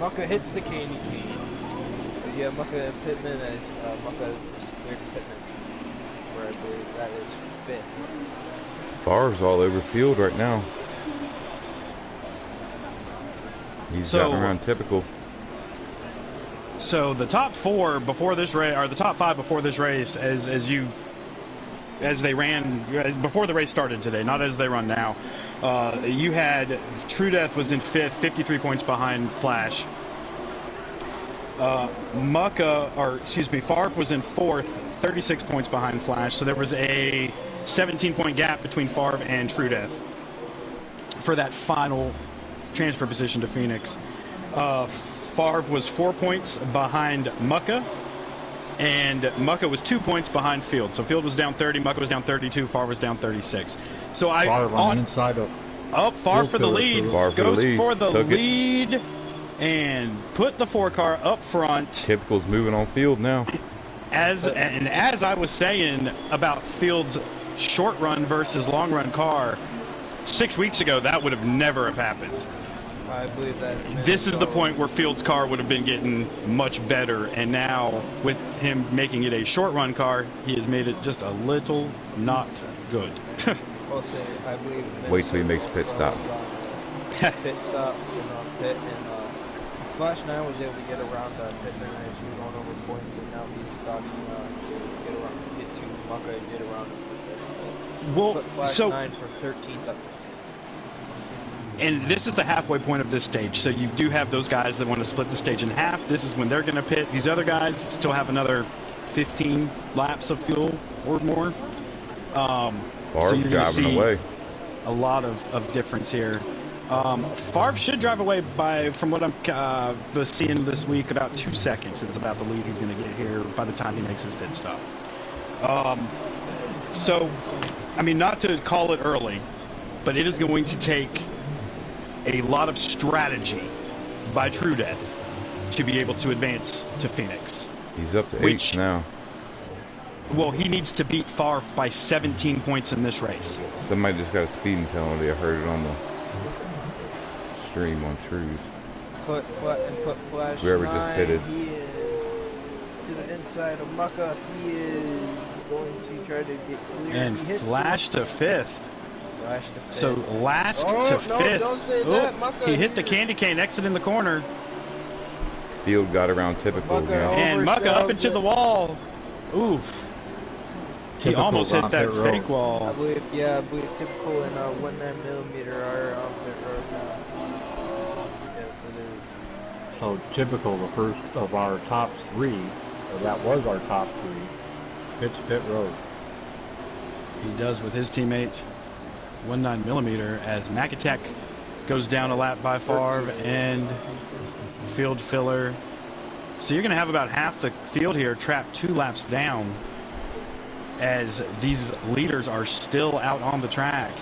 Mucka hits the candy cane. But yeah, Mucka and Pittman as Mucka is cleared to Pittman, where I believe that is 5th. Favre's all over field right now. He's gotten around typical. So the top 4 before this race, or the top 5 before this race, as they ran before the race started today, not as they run now. You had True Death was in 5th, 53 points behind Flash. Favre was in 4th, 36 points behind Flash. So there was a 17-point gap between Favre and True Death for that final transfer position to Phoenix. Favre was 4 points behind Mucka, and Mucka was 2 points behind Field. So Field was down 30, Mucka was down 32, Favre was down 36. So Favre on the inside of Favre for the lead, goes for the lead, and put the 4-car up front. Typical's moving on Field now. As I was saying about Field's short run versus long run car 6 weeks ago, that would have never have happened. I believe that. This is the point where Field's car would have been getting much better, and now with him making it a short run car, he has made it just a little not good. I believe wait till he makes pit stop. Pit stop was on pit, and Flash 9 was able to get around Pittman as he was going over points, and now he's stopping to get to Mucka and get around him. Well, put Flash 9 from 13th up to 6th. And this is the halfway point of this stage, so you do have those guys that want to split the stage in half. This is when they're going to pit. These other guys still have another 15 laps of fuel or more. So you're going to see a lot of difference here. Favre should drive away by, from what I'm seeing this week, about 2 seconds is about the lead he's going to get here by the time he makes his pit stop. So, I mean, not to call it early, but it is going to take a lot of strategy by True Death to be able to advance to Phoenix. He's up to 8 now. Well, he needs to beat Favre by 17 points in this race. Somebody just got a speeding penalty. I heard it on the stream on True's. Put Flash Whoever 9, just pitted. He is to the inside of Mucka. He is going to try to get clear. And Flash to 5th. So last to 5th. Don't say that. Mucka, he hit the candy cane exit in the corner. Field got around typical again. And Mucka up into the wall. Oof. He almost hit that fake wall. I believe typical and 19mm are on pit road now. Yes, it is. So typical, the first of our top 3, or that was our top 3, hits pit road. He does with his teammate 19mm as Macatek goes down a lap by Favre and field filler. So you're going to have about half the field here trapped 2 laps down, as these leaders are still out on the track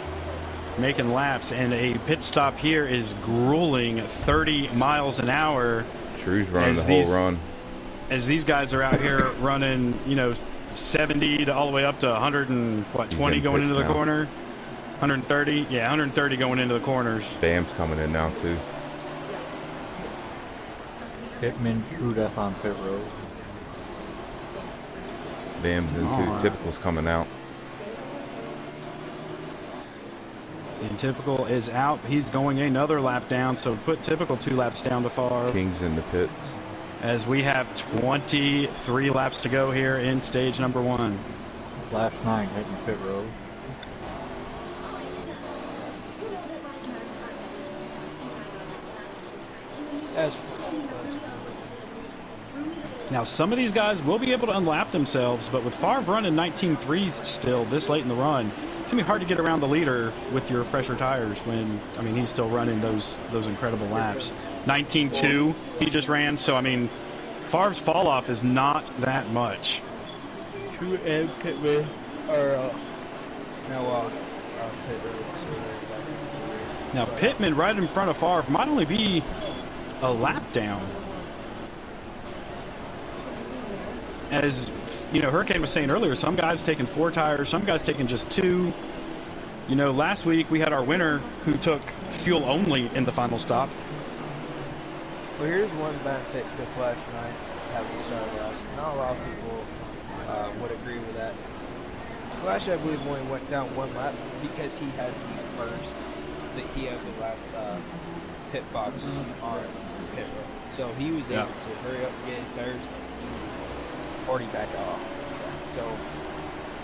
making laps, and a pit stop here is grueling 30 miles an hour. True's running the whole run. As these guys are out here running, 70 to all the way up to 120 going into the corner. 130? Yeah, 130 going into the corners. Bam's coming in now, too. Pittman, True Death on pit road. Bam's in too. Typical's coming out. And Typical is out. He's going another lap down, so put Typical 2 laps down to Favre. King's in the pits. As we have 23 laps to go here in stage number 1. Lap 9 hitting pit road. Now, some of these guys will be able to unlap themselves, but with Favre running 19.3s still this late in the run, it's going to be hard to get around the leader with your fresher tires when, he's still running those incredible laps. 19.2 he just ran, so, Favre's fall off is not that much. True and Pittman are now pit road. Now, Pittman right in front of Favre might only be a lap down. As Hurricane was saying earlier, some guys taking 4 tires, some guys taking just 2. Last week we had our winner who took fuel only in the final stop. Well, here's one benefit to Flash 9 having started last. Not a lot of people would agree with that. Flash, I believe, only went down one lap because he has the last pit box on pit road. So he was able to hurry up and get his tires. He's already back off the track. So.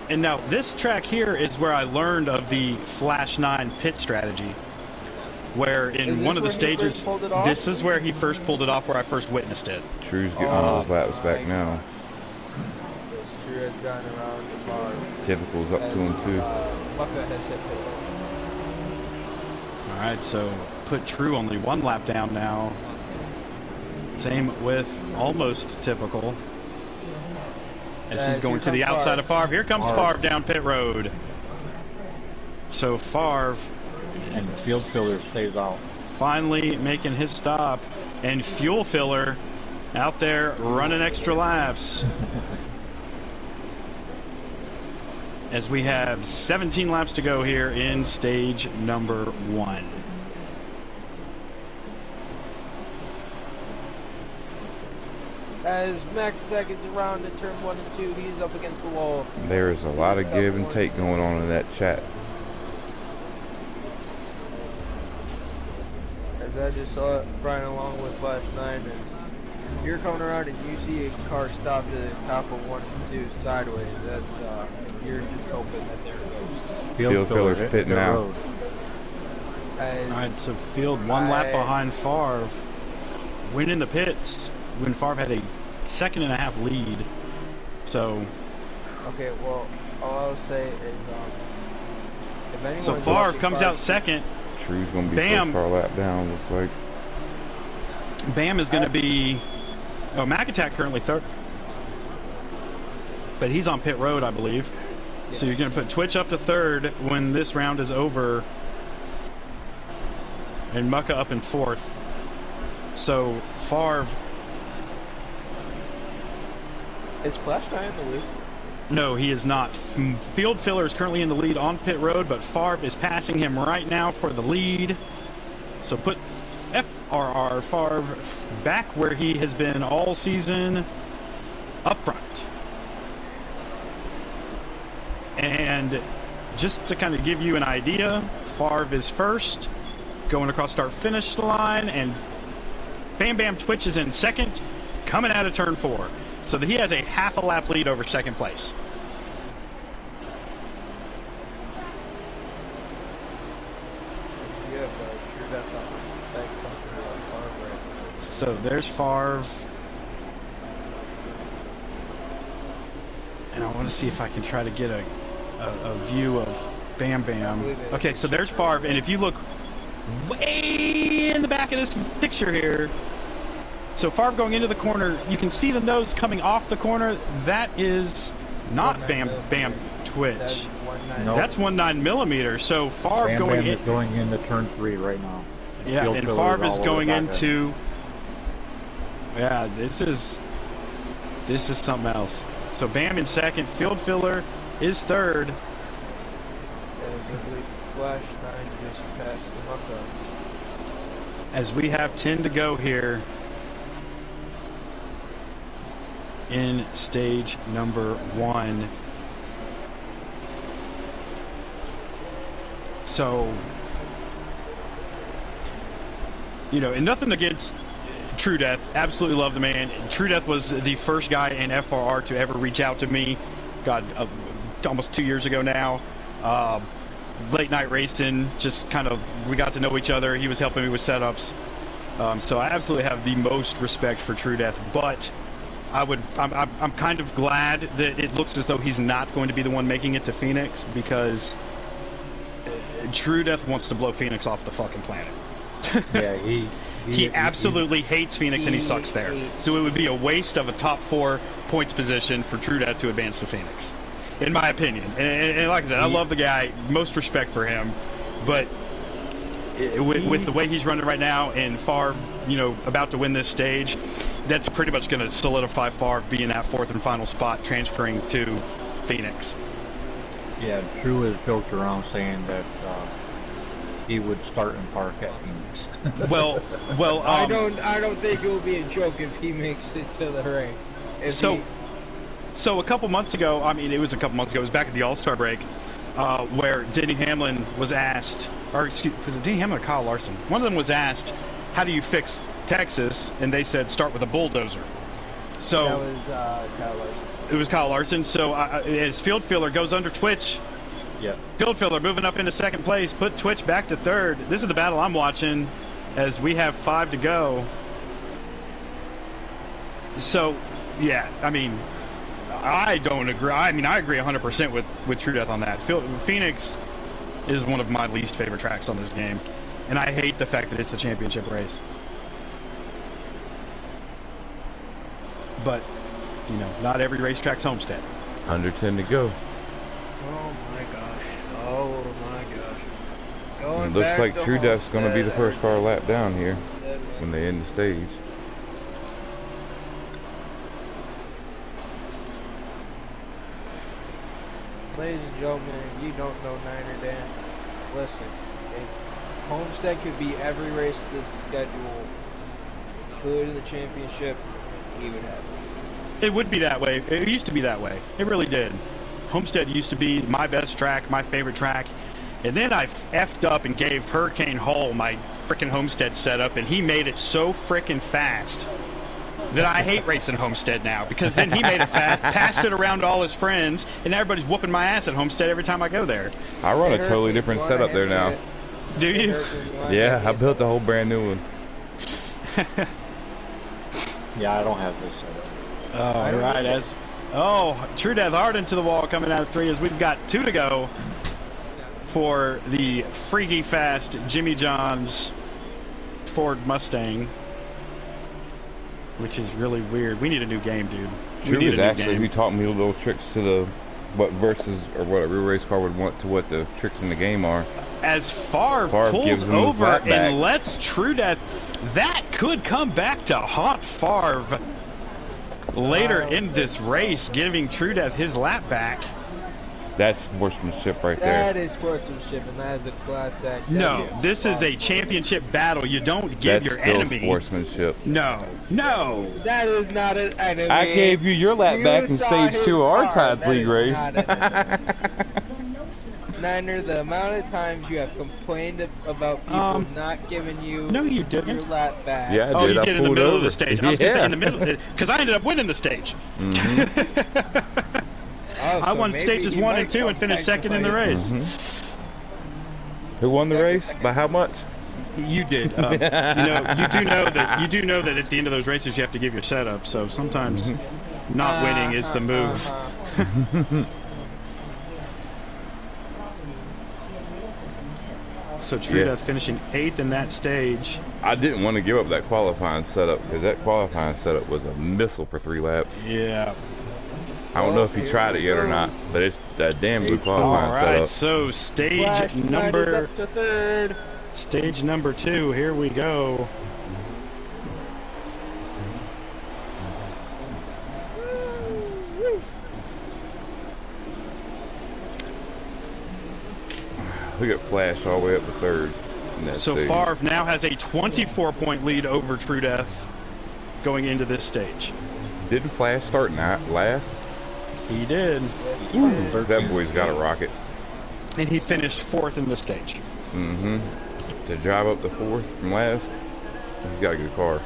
And now this track here is where I learned of the Flash 9 pit strategy. Where in one of the stages, this is where he first pulled it off, where I first witnessed it. True's getting all those laps back now. Yes, True has gotten around the bar. Typical's up to him too. Mucka has hit pit road. Alright, so put True only one lap down now. Same with almost Typical. As he's going to the outside of Favre. Here comes Favre down pit road. So Favre... And the field filler stays out. Finally making his stop. And fuel filler out there running extra laps. As we have 17 laps to go here in stage number 1. As McIntyre gets around in turn 1 and 2, he's up against the wall. There's a lot of give and take going on in that chat. As I just saw it riding along with Flash 9, and you're coming around and you see a car stopped at the top of 1 and 2 sideways. That's you're just hoping that there it goes. Field filler's pitting out. Alright, so field one lap behind Favre. Winning the pits when Favre had a 2.5 lead. So. Okay, well, all I'll say is, if anyone. So Favre comes out second. True's going to be first car lap down, looks like. Bam is going to be... Oh, McIntyre currently third. But he's on pit road, I believe. Yes. So you're going to put Twitch up to third when this round is over. And Mucka up in fourth. So, Favre... Is Flash 9 in the lead? No, he is not. Field Filler is currently in the lead on pit road, but Favre is passing him right now for the lead. So put FRR Favre back where he has been all season, up front. And just to kind of give you an idea, Favre is first, going across start-finish line, and Bam Bam Twitch is in second, coming out of turn 4. So that he has a half a lap lead over second place. So there's Favre. And I want to see if I can try to get a view of Bam Bam. Okay, so there's Favre, and if you look way in the back of this picture here, so Favre going into the corner, you can see the nose coming off the corner. That is not Bam Bam Twitch. That's 19mm. So Favre Bam going Bam in. Is going into turn 3 right now. Yeah, Field and Favre is going into. Ahead. Yeah, this is something else. So Bam in second, Field Filler is third. As I believe Flash 9 just passed the Mucka. As we have 10 to go here in stage number 1. So, you know, and nothing against True Death. Absolutely love the man. True Death was the first guy in FRR to ever reach out to me. God, almost 2 years ago now. Late night racing, just kind of, we got to know each other. He was helping me with setups. So I absolutely have the most respect for True Death, but I'm kind of glad that it looks as though he's not going to be the one making it to Phoenix, because True Death wants to blow Phoenix off the fucking planet. Yeah, he absolutely hates Phoenix, and he sucks there. So it would be a waste of a top 4 points position for True Death to advance to Phoenix, in my opinion. And like I said, I love the guy, most respect for him, but with the way he's running right now, and Favre, you know, about to win this stage, that's pretty much going to solidify Favre being that 4th and final spot, transferring to Phoenix. Yeah, True has joked around saying that he would start and park at Phoenix. Well, I don't think it will be a joke if he makes it to the ring. So a couple months ago, I mean, it was a couple months ago. It was back at the All-Star break, where Denny Hamlin was asked, or excuse, was it Denny Hamlin or Kyle Larson? One of them was asked, "How do you fix Texas?" And they said, "Start with a bulldozer." So that was Kyle Larson. It was Kyle Larson. So his field filler goes under Twitch. Yeah. Field filler moving up into second place, put Twitch back to third. This is the battle I'm watching as we have 5 to go. So, yeah, I mean, I don't agree. I mean, I agree 100% with True Death on that. Phoenix is one of my least favorite tracks on this game, and I hate the fact that it's a championship race. But, you know, not every racetrack's Homestead. Under 10 to go. Oh my gosh. Oh my gosh. Going It looks back like to True Death's going to be the Homestead. first car lap down here Homestead, man. when they end the stage. Ladies and gentlemen, if you don't know Niner Dan, listen. If Homestead could be every race this schedule, including the championship, he would have it. It would be that way. It used to be that way. It really did. Homestead used to be my best track, my favorite track. And then I effed up and gave Hurricane Hall my frickin' Homestead setup, and he made it so frickin' fast that I hate racing Homestead now, because then he made it fast, passed it around to all his friends, and everybody's whooping my ass at Homestead every time I go there. I run a totally different setup there now. Do you? Yeah, I built a whole brand new one. Yeah, I don't have this setup. All right, True Death hard into the wall coming out of 3 as we've got 2 to go for the freaky fast Jimmy John's Ford Mustang, which is really weird. We need a new game, dude. True is actually who taught me little tricks to the what versus or what a real race car would want to what the tricks in the game are. As Favre pulls gives him over his lap back. and lets True Death, that could come back to haunt Favre later in this race, giving True Death his lap back. That's sportsmanship right there. That is sportsmanship, and that is a class act. No, this is a championship battle. You don't give That's your still enemy. sportsmanship. No. That is not an enemy. I gave you your lap back in saw stage his 2 of our car. Tides That League is race. not an enemy. Niner, the amount of times you have complained about people not giving you No, you your didn't. lap back. Yeah, Oh, did. you I did in the pulled middle of over. the stage. I was going to say Yeah. in the middle, because I ended up winning the stage. Oh, I so won maybe stages he 1 might and 2 and come finished back to second in the fight. race. Who won the race? By how much? You did. You do know that at the end of those races you have to give your setup. So sometimes not winning is the move. So True Death finishing 8th in that stage. I didn't want to give up that qualifying setup because that qualifying setup was a missile for 3 laps. Yeah. I don't know if he tried it yet or not, but it's that damn good All qualifying right. setup. So stage Flash Knight is number up to 3rd. stage number 2. Here we go. Look at Flash all the way up to 3rd. in that So stage. Favre now has a 24-point lead over True Death going into this stage. Didn't Flash start last? He did. Ooh, that boy's got a rocket. And he finished 4th in the stage. Mm-hmm. To drive up to 4th from last, he's got a good car.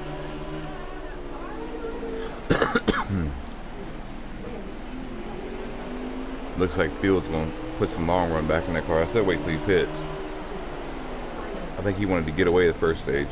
Looks like Field's going to put some long run back in that car. I said wait till he pits. I think he wanted to get away the first stage.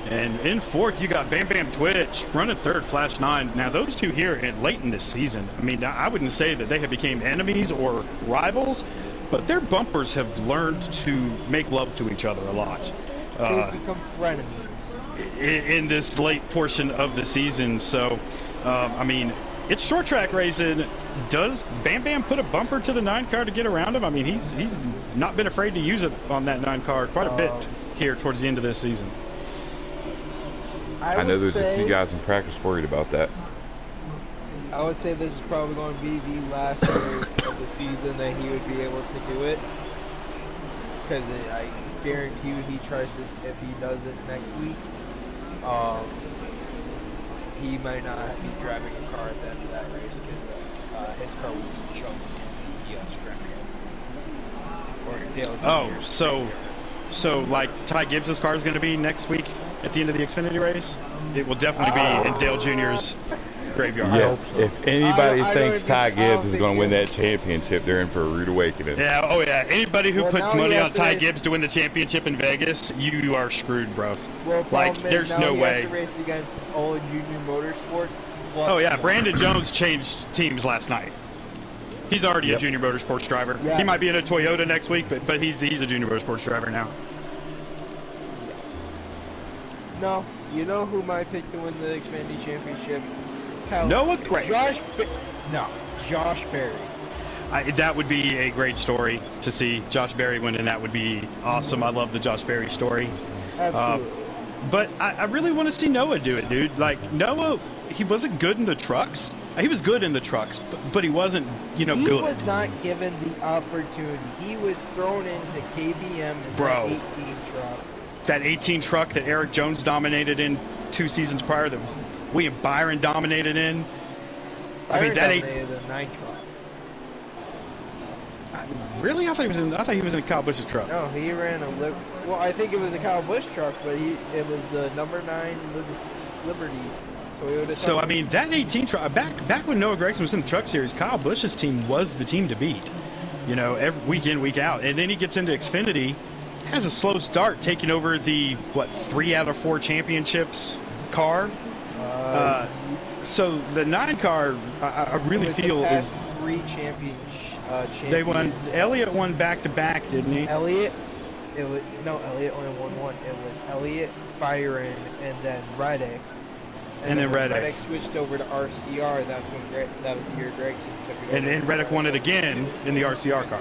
And in 4th, you got Bam Bam Twitch running 3rd, Flash 9. Now, those two here late in this season, I mean, I wouldn't say that they have become enemies or rivals, but their bumpers have learned to make love to each other a lot. They've become frenemies. In this late portion of the season. So, I mean, it's short track racing. Does Bam Bam put a bumper to the 9 car to get around him? I mean, he's not been afraid to use it on that 9 car quite a bit here towards the end of this season. I know there's a few guys in practice worried about that. I would say this is probably going to be the last race of the season that he would be able to do it. Because I guarantee you he tries to, if he does it next week, he might not be driving a car at the end of that race because his car will be choked in the scrap yard. Or Dale Jr. So like Ty Gibbs' car is going to be next week at the end of the Xfinity race? It will definitely be in Dale Jr.'s graveyard. Yeah, if anybody thinks Ty Gibbs is going to win that championship, they're in for a rude awakening. Yeah, oh yeah. Anybody who put money on Ty Gibbs to win the championship in Vegas, you are screwed, bro. Well, like, there's no way. He has to race against all Junior Motorsports. Oh yeah, Brandon Jones changed teams last night. He's already a Junior Motorsports driver. Yeah. He might be in a Toyota next week, but he's a Junior Motorsports driver now. No, you know who might pick to win the Xfinity Championship? Noah Gragson. Josh Berry. That would be a great story to see Josh Berry winning. That would be awesome. I love the Josh Berry story. Absolutely. But I really want to see Noah do it, dude. Like, Noah, he wasn't good in the trucks. He was good in the trucks, but he wasn't, good. He was not given the opportunity. He was thrown into KBM in that 18 truck. That 18 truck that Eric Jones dominated in 2 seasons prior, that William Byron dominated in. Byron dominated the 9 truck. Really? I thought he was in a Kyle Busch's truck. No, he ran a well, I think it was a Kyle Busch truck, but it was the number 9 Liberty. So I mean, that 18 truck back when Noah Gragson was in the Truck Series, Kyle Busch's team was the team to beat. Every week in, week out, and then he gets into Xfinity, has a slow start, taking over the 3 out of 4 championships car. So the 9 car, I really feel is 3 champions. They won. Elliott won back to back, didn't he? Elliott only won one. It was Elliott, Byron, and then Reddick. And then Reddick switched over to RCR. That was the year Gragson took it. And Reddick won it again in the RCR car.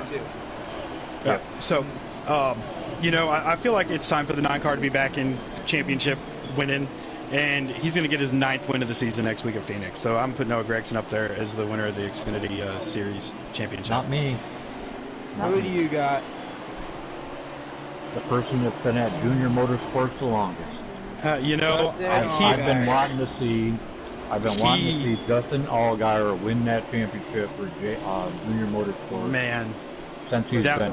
Yeah. So, I feel like it's time for the 9 car to be back in championship winning. And he's going to get his 9th win of the season next week at Phoenix. So I'm putting Noah Gragson up there as the winner of the Xfinity Series Championship. Not me. Who do you got? The person that's been at Junior Motorsports the longest. I've been wanting to see Justin Allgaier win that championship for Junior Motorsports. Man, since he's been.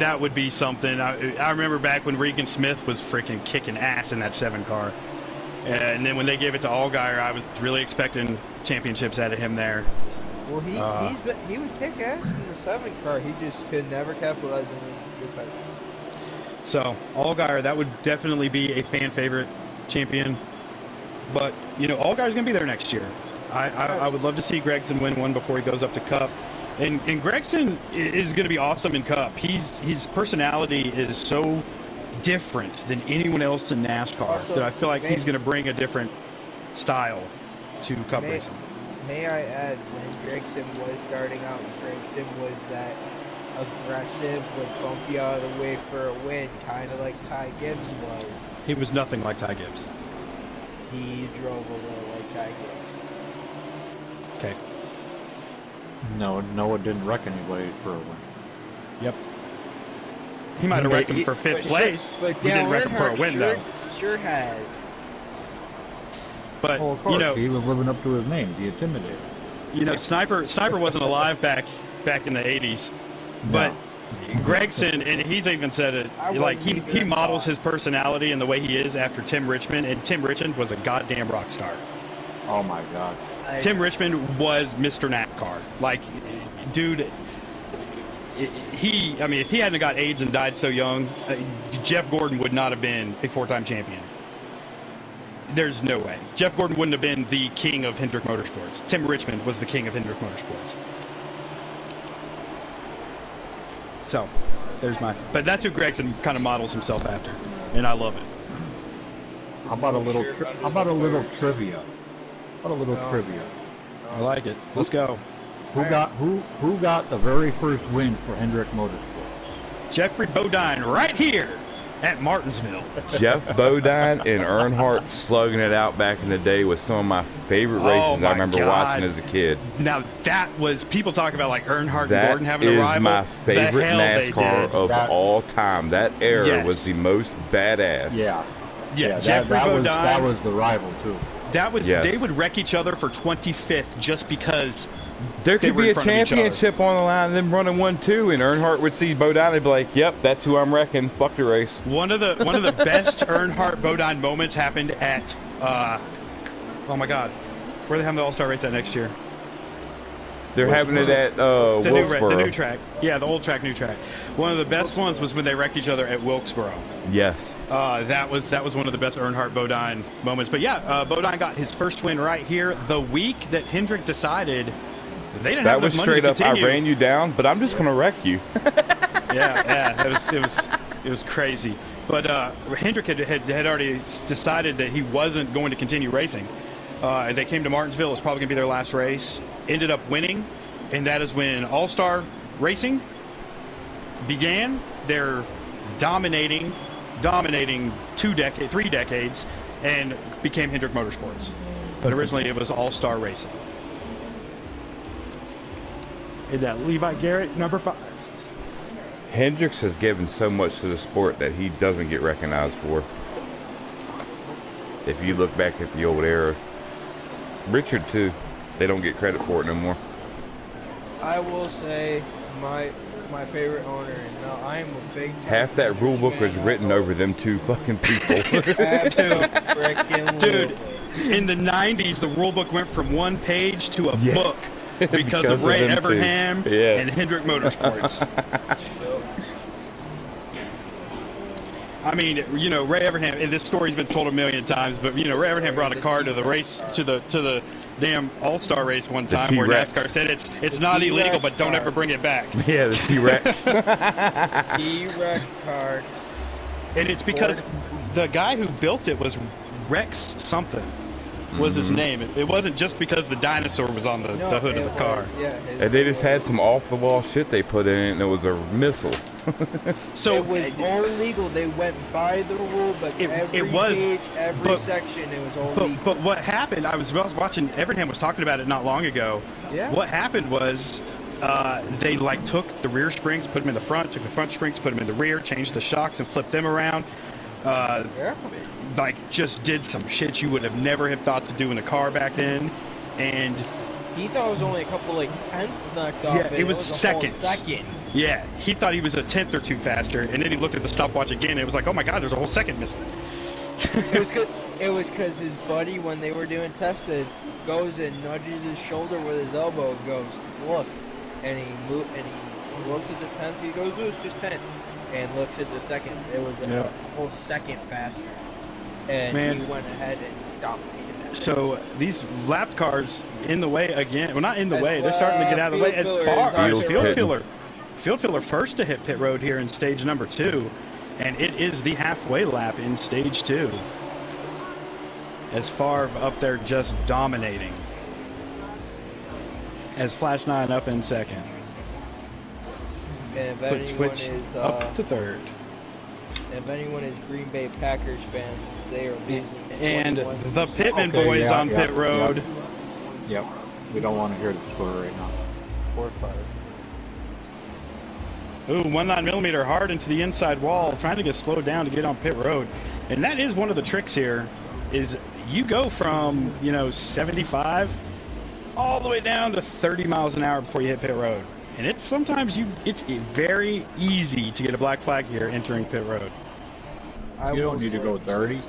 That would be something. I remember back when Regan Smith was freaking kicking ass in that 7 car. And then when they gave it to Allgaier, I was really expecting championships out of him there. Well, he would kick ass in the 7 car. He just could never capitalize on the title. So Allgaier, that would definitely be a fan favorite champion. But Allgaier's going to be there next year. I would love to see Gragson win one before he goes up to Cup. And Gragson is going to be awesome in Cup. His personality is so different than anyone else in NASCAR that I feel like he's going to bring a different style to Cup racing. May I add, when Gragson was starting out, Gragson was that aggressive, would bump you out of the way for a win, kind of like Ty Gibbs was. He was nothing like Ty Gibbs. He drove a little like Ty Gibbs. Okay. No, Noah didn't wreck anybody for a win. Yep. He might have wrecked him for 5th place. But he didn't wreck him for a win, though. Sure has. But, of course, he was living up to his name, the Intimidator. Sniper wasn't alive back in the 80s. But Gragson, and he's even said it, like he models his personality and the way he is after Tim Richmond, and Tim Richmond was a goddamn rock star. Oh my God. Tim Richmond was Mr. NASCAR. Like, dude, if he hadn't got AIDS and died so young, Jeff Gordon would not have been a 4-time champion. There's no way. Jeff Gordon wouldn't have been the king of Hendrick Motorsports. Tim Richmond was the king of Hendrick Motorsports. So, but that's who Gragson kind of models himself after, and I love it. How about a little trivia? Trivia? I like it. Let's go. Who got the very first win for Hendrick Motorsports? Jeffrey Bodine, right here at Martinsville. Jeff Bodine and Earnhardt slugging it out back in the day was some of my favorite races I remember watching as a kid. Now that was, people talk about like Earnhardt That and Gordon having a rival. is my favorite The hell they NASCAR did. of all time. That era Yes. was the most badass. Yeah. Yeah, that, Jeffrey that Bodine. that was the rival too. That was, Yes. they would wreck each other for 25th just because There they could were be in a front of each other. championship on the line, them running 1-2, and Earnhardt would see Bodine and be like, "Yep, that's who I'm wrecking. Fuck the race." One of the best Earnhardt Bodine moments happened at oh my God, where they have the All-Star race at next year? They're having it at The Wilkesboro. new track. Yeah, the old track, new track. One of the best ones was when they wrecked each other at Wilkesboro. Yes. That was one of the best Earnhardt Bodine moments. But yeah, Bodine got his first win right here the week that Hendrick decided they didn't That have was enough money straight to up, I continue. ran you down, but I'm just going to wreck you. Yeah, it was crazy. But Hendrick had already decided that he wasn't going to continue racing. They came to Martinsville. It was probably going to be their last race. Ended up winning, and that is when All-Star Racing began. They're dominating 3 decades, and became Hendrick Motorsports. But originally it was All-Star Racing. Is that Levi Garrett, number 5? Hendricks has given so much to the sport that he doesn't get recognized for. If you look back at the old era, Richard too, they don't get credit for it no more. I will say my favorite owner, and now I am a big time Half that rule book was fan. written over them two fucking people. Absolute Dude, in the 90s, the rule book went from 1 page to a Yeah. book because Because of of Ray them two. Evernham Yeah. and Hendrick Motorsports. I mean, you know, Ray Evernham, and this story's been told a million times, but, you know, Ray Evernham brought a car to the race, to the damn All-Star race one The time where T-Rex. NASCAR said it's The not T-Rex illegal, but don't car. ever bring it back. Yeah, the T-Rex. T-Rex card. And it's because the guy who built it was Rex something, was his name. It wasn't just because the dinosaur was on the hood of the car. Yeah, And they just had some off-the-wall shit they put in it, and it was a missile. So it was all legal. They went by the rule, but every it was, page, every but- section, it was all legal. But what happened, I was watching, Evernham was talking about it not long ago. Yeah. What happened was they like took the rear springs, put them in the front, took the front springs, put them in the rear, changed the shocks and flipped them around. Yeah. Like just did some shit you would have never have thought to do in a car back then. And He thought it was only a couple like tenths knocked off. Yeah, and it was a whole seconds. Seconds. yeah, he thought he was a tenth or two faster, and then he looked at the stopwatch again and it was like, oh my god, there's a whole second missing. It was good. It was because his buddy, when they were doing tested, goes and nudges his shoulder with his elbow. And goes, look, and he looks at the tenths. He goes, "Oh, it's just 10," and looks at the seconds. It was a whole second faster, and Man. he went ahead and dominated that. So these lap cars in the way again. Well, not in the As way. They're starting to get out of the way. field As filler far is as on field pit. filler. Field filler first to hit pit road here in stage number 2. And it is the halfway lap in stage 2. As Favre up there just dominating. As Flash 9 up in second. And if But anyone Twitch is up to third. if anyone is Green Bay Packers fans, they are losing. And 21. the Pittman Okay, boys yeah, on yeah, pit road. Yep. We don't want to hear the score right now. 4-5. Ooh, 19mm hard into the inside wall, trying to get slowed down to get on pit road. And that is one of the tricks here, is you go from, 75 all the way down to 30 miles an hour before you hit pit road. And it's very easy to get a black flag here entering pit road. You don't need to go 30.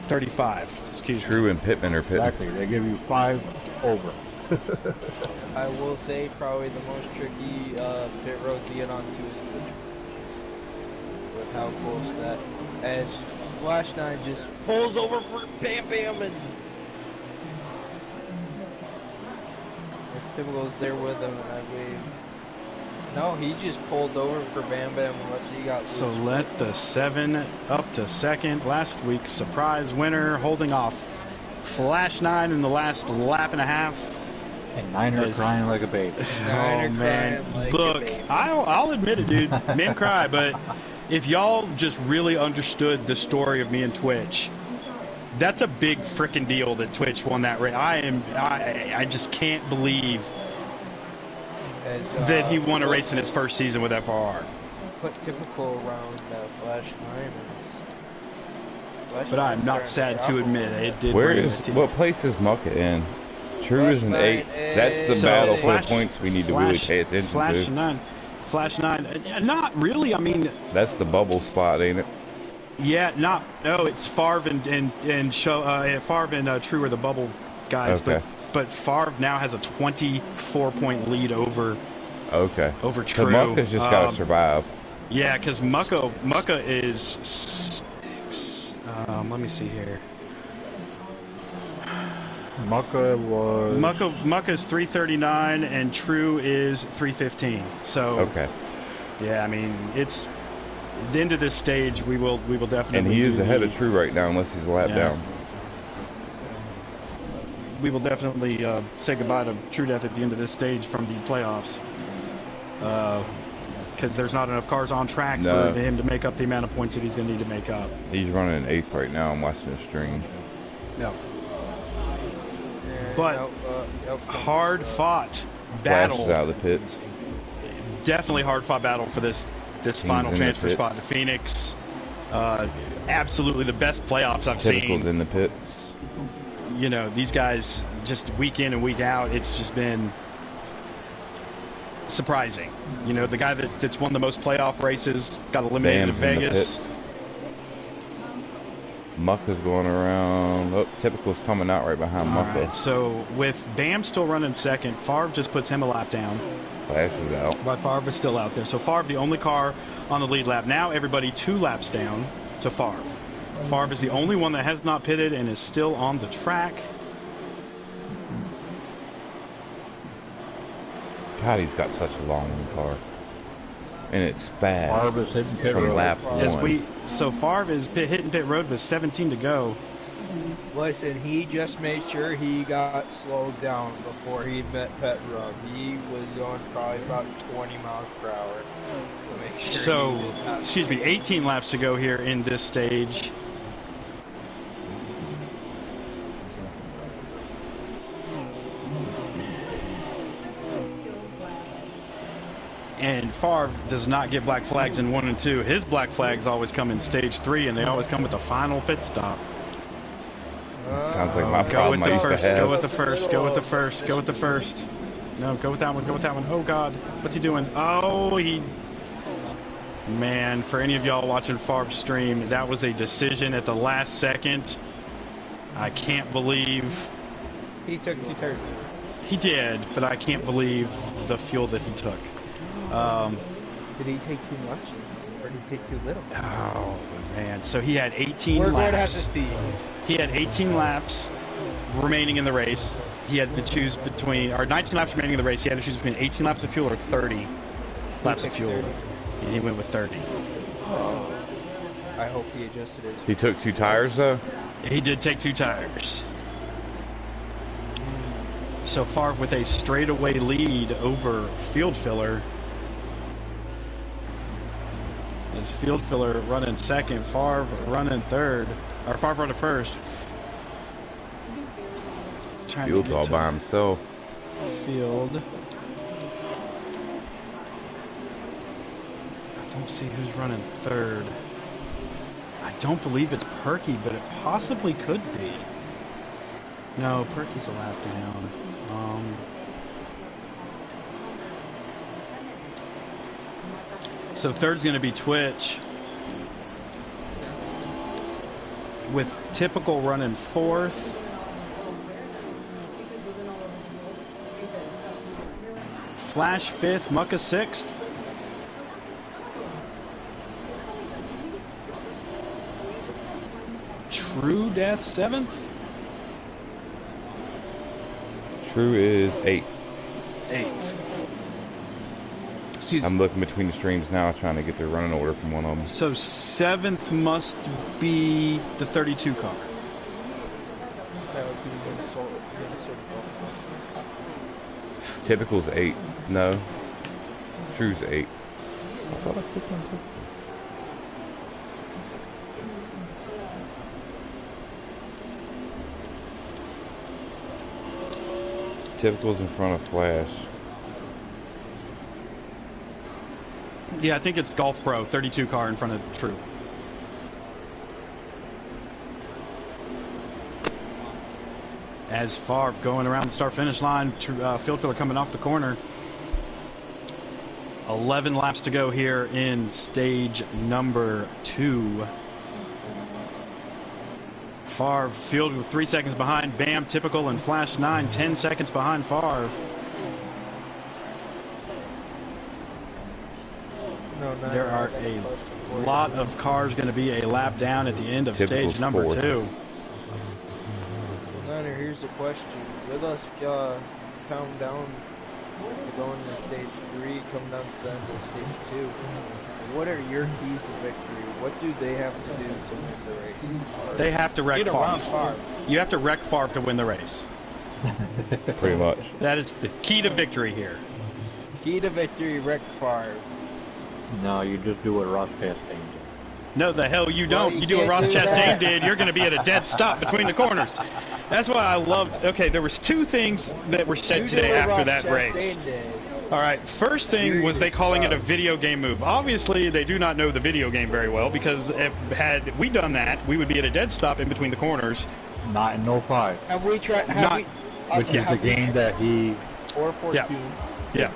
35, excuse me. True and Pittman or Pittman. Exactly. They give you 5 over. I will say probably the most tricky pit roads to get onto is with how close that. As Flash 9 just pulls over for Bam Bam, and it's typical is there with him, and I believe. No, he just pulled over for Bam Bam unless he got So loose. let the 7 up to second. Last week's surprise winner, holding off Flash 9 in the last lap and a half. And Niner Yes. crying like a baby. Oh Niner man, crying like a look, baby. I'll admit it, dude. Men cry, but if y'all just really understood the story of me and Twitch, that's a big freaking deal that Twitch won that race. I just can't believe that he won a race in his first season with FRR. Put typical around Flash 9 is. But I'm not sad to admit it did. What place is Mucka in? True is an 8. That's the battle for the points we need to really pay attention to. Flash 9. Not really. I mean, that's the bubble spot, ain't it? Yeah, no, it's Favre Favre and True are the bubble guys, okay. but Favre now has a 24-point lead over True. Mucka's just got to survive. Yeah, because Mucka is 6. Let me see here. Mucka is 339 and True is 315. So okay. Yeah, I mean it's the end of this stage. We will definitely. And he is ahead of True right now, unless he's a lap down. We will definitely say goodbye to True Death at the end of this stage from the playoffs, because there's not enough cars on track for him to make up the amount of points that he's going to need to make up. He's running an 8th right now. I'm watching the stream. No. But hard fought battle. Flash is out of the pits. Definitely hard fought battle for this final transfer spot to Phoenix. Absolutely the best playoffs I've seen. Typical's in the pits. You know, these guys just week in and week out, it's just been surprising. You know, the guy that's won the most playoff races got eliminated in Vegas. Mucka's going around. Oh, Typical's coming out right behind Mucka. Right, so with Bam still running second, Favre just puts him a lap down. Flash is out. But Favre is still out there. So Favre, the only car on the lead lap. Now everybody 2 laps down to Favre. Favre is the only one that has not pitted and is still on the track. God, he's got such a long car. And it's fast. Favre is hitting pit from road. lap 1. So Favre is hitting pit road with 17 to go. Listen, he just made sure he got slowed down before he met Pet Rub. He was going probably about 20 miles per hour. To make sure 18 laps to go here in this stage. And Favre does not get black flags in 1 and 2. His black flags always come in stage 3, and they always come with the final pit stop. Sounds like my problem I used to have. Go with the first. Go with the first. Go with the first. No, go with that one. Go with that one. Oh, God. What's he doing? Oh, Man, for any of y'all watching Favre's stream, that was a decision at the last second. I can't believe... He took 2 turns. He did, but I can't believe the fuel that he took. Did he take too much? Or did he take too little? Oh, man. So he had 18 laps. We're going to have to see. He had 18 laps remaining in the race. He had to choose between, or 19 laps remaining in the race. He had to choose between 18 laps of fuel or 30 laps of fuel. 30. And he went with 30. Oh. I hope he adjusted his... He took 2 tires, though? He did take 2 tires. So Favre with a straightaway lead over Field Filler. Is Field Filler running second, Favre running third, or Favre running first. Field's all by himself. Field. I don't see who's running third. I don't believe it's Perky, but it possibly could be. No, Perky's a lap down. So third's going to be Twitch, with Typical running 4th. Flash 5th, Mucka 6th. True Death 7th. True is 8th. 8th. I'm looking between the streams now, trying to get the running order from one of them. So 7th must be the 32 car. Typical's 8. No. True's 8. I thought I clicked on Typical. Typical's in front of Flash. Yeah, I think it's Golf Pro, 32 car in front of True. As Favre going around the start-finish line, Field Filler coming off the corner. 11 laps to go here in stage number 2. Favre, Field with 3 seconds behind. Bam, Typical, and Flash 9, 10 seconds behind Favre. There are a lot of cars going to be a lap down at the end of stage number 2. Niner, here's a question. With us counting down to going to stage 3, coming down to the end of stage 2, what are your keys to victory? What do they have to do to win the race? They have to wreck Favre. You have to wreck Favre to win the race. Pretty much. That is the key to victory here. Key to victory, wreck Favre. No, you just do what Ross Chastain did. No, the hell you don't. Well, you do what Ross do Chastain did, you're going to be at a dead stop between the corners. That's why I loved... Okay, there was 2 things that were said today after that race. All right, first thing was they calling it a video game move. Obviously, they do not know the video game very well, because had we done that, we would be at a dead stop in between the corners. Not in 05. Have we tried... Which is the game that he... Or 14. Yeah.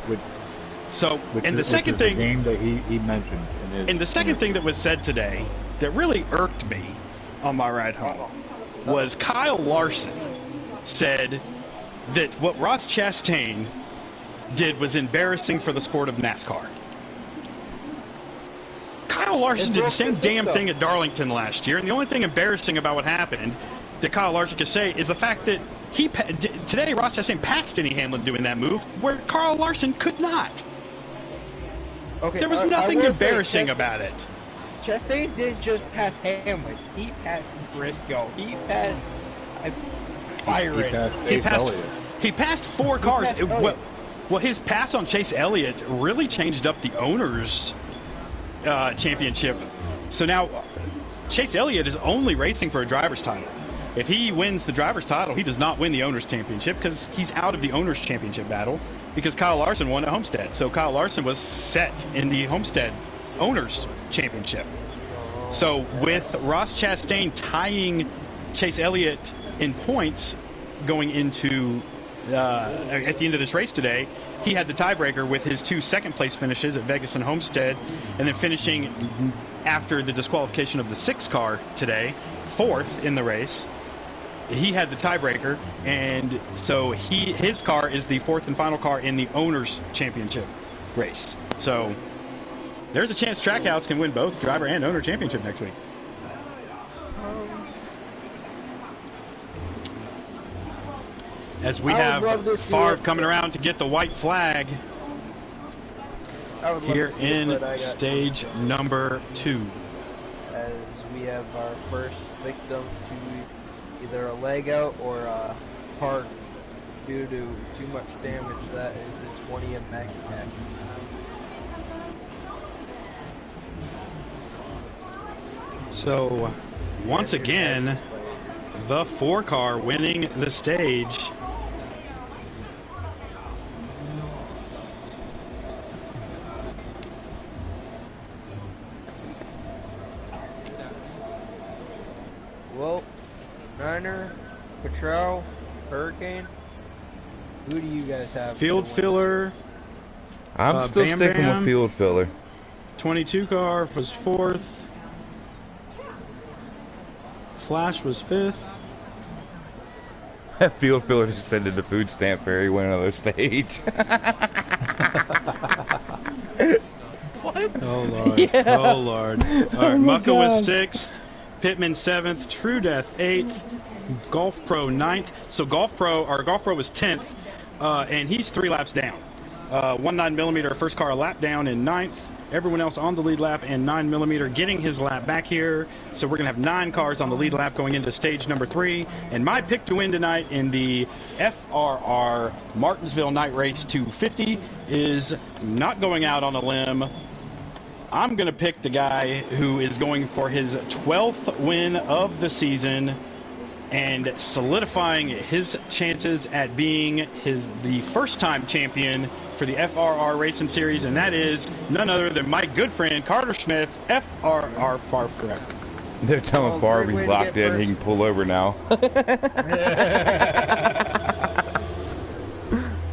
So, and the second thing... the game that he mentioned. And the second thing that was said today that really irked me on my ride home was Kyle Larson said that what Ross Chastain did was embarrassing for the sport of NASCAR. Kyle Larson did the same damn thing at Darlington last year, and the only thing embarrassing about what happened that Kyle Larson could say is the fact that today Ross Chastain passed Denny Hamlin doing that move where Kyle Larson could not. Okay, there was nothing embarrassing about it. Chastain didn't just pass Hamlin. He passed Briscoe. He passed Byron. He passed 4 cars. Well, his pass on Chase Elliott really changed up the owners' championship. So now Chase Elliott is only racing for a driver's title. If he wins the driver's title, he does not win the owners' championship because he's out of the owners' championship battle because Kyle Larson won at Homestead. So Kyle Larson was set in the Homestead owners' championship. So with Ross Chastain tying Chase Elliott in points going into at the end of this race today, he had the tiebreaker with his 2 second-place finishes at Vegas and Homestead, and then finishing after the disqualification of the 6 car today, 4th in the race. He had the tiebreaker, and so his car is the 4th and final car in the Owners' Championship race. So there's a chance Trackhouse can win both driver and owner championship next week. As we have Favre coming around to get the white flag here in stage number 2. As we have our first victim to either a leg out or a heart due to too much damage. That is the 20th Mac attack. So once again, the 4 car winning the stage. Well, Niner, Patrol, Hurricane, who do you guys have? Field Filler. I'm still Bam sticking Bam. with Field Filler. 22 car was 4th. Flash was 5th. Field Filler just sent it to food stamp fairy, went another stage. What? Oh Lord. Yeah. Oh Lord. Alright, Mucka was 6th. Pittman 7th. True Death 8th. Golf Pro 9th. So Golf Pro was 10th. And he's 3 laps down. 19mm first car a lap down in 9th. Everyone else on the lead lap, and 9mm getting his lap back here. So we're going to have 9 cars on the lead lap going into stage number 3. And my pick to win tonight in the FRR Martinsville Night Race 250 is not going out on a limb. I'm going to pick the guy who is going for his 12th win of the season. and solidifying his chances at being the first-time champion for the FRR Racing Series, and that is none other than my good friend Carter Smith, FRR Favre Forever. They're telling Favre he's locked in, he can pull over now.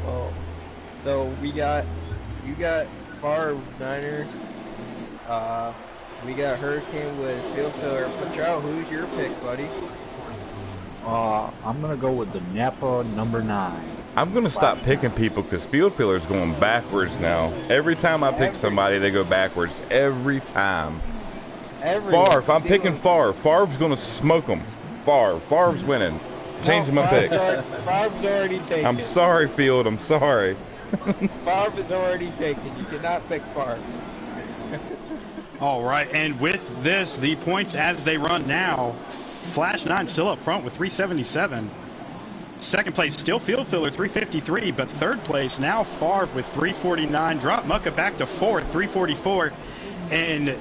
Well, so you got Favre Niner. We got Hurricane with field filler. Patrol, who's your pick, buddy? I'm gonna go with the Napa number 9. I'm gonna stop picking people because field filler's going backwards now. Every time I pick somebody, they go backwards. Every time. Favre, I'm picking Favre. Favre's gonna smoke them. Favre's winning. Change my pick. Favre's already taken. I'm sorry, field. I'm sorry. Favre is already taken. You cannot pick Favre. All right, and with this, the points as they run now, Flash 9 still up front with 377. Second place, still field filler, 353, but third place, now Favre with 349. Drop Mucka back to fourth, 344. And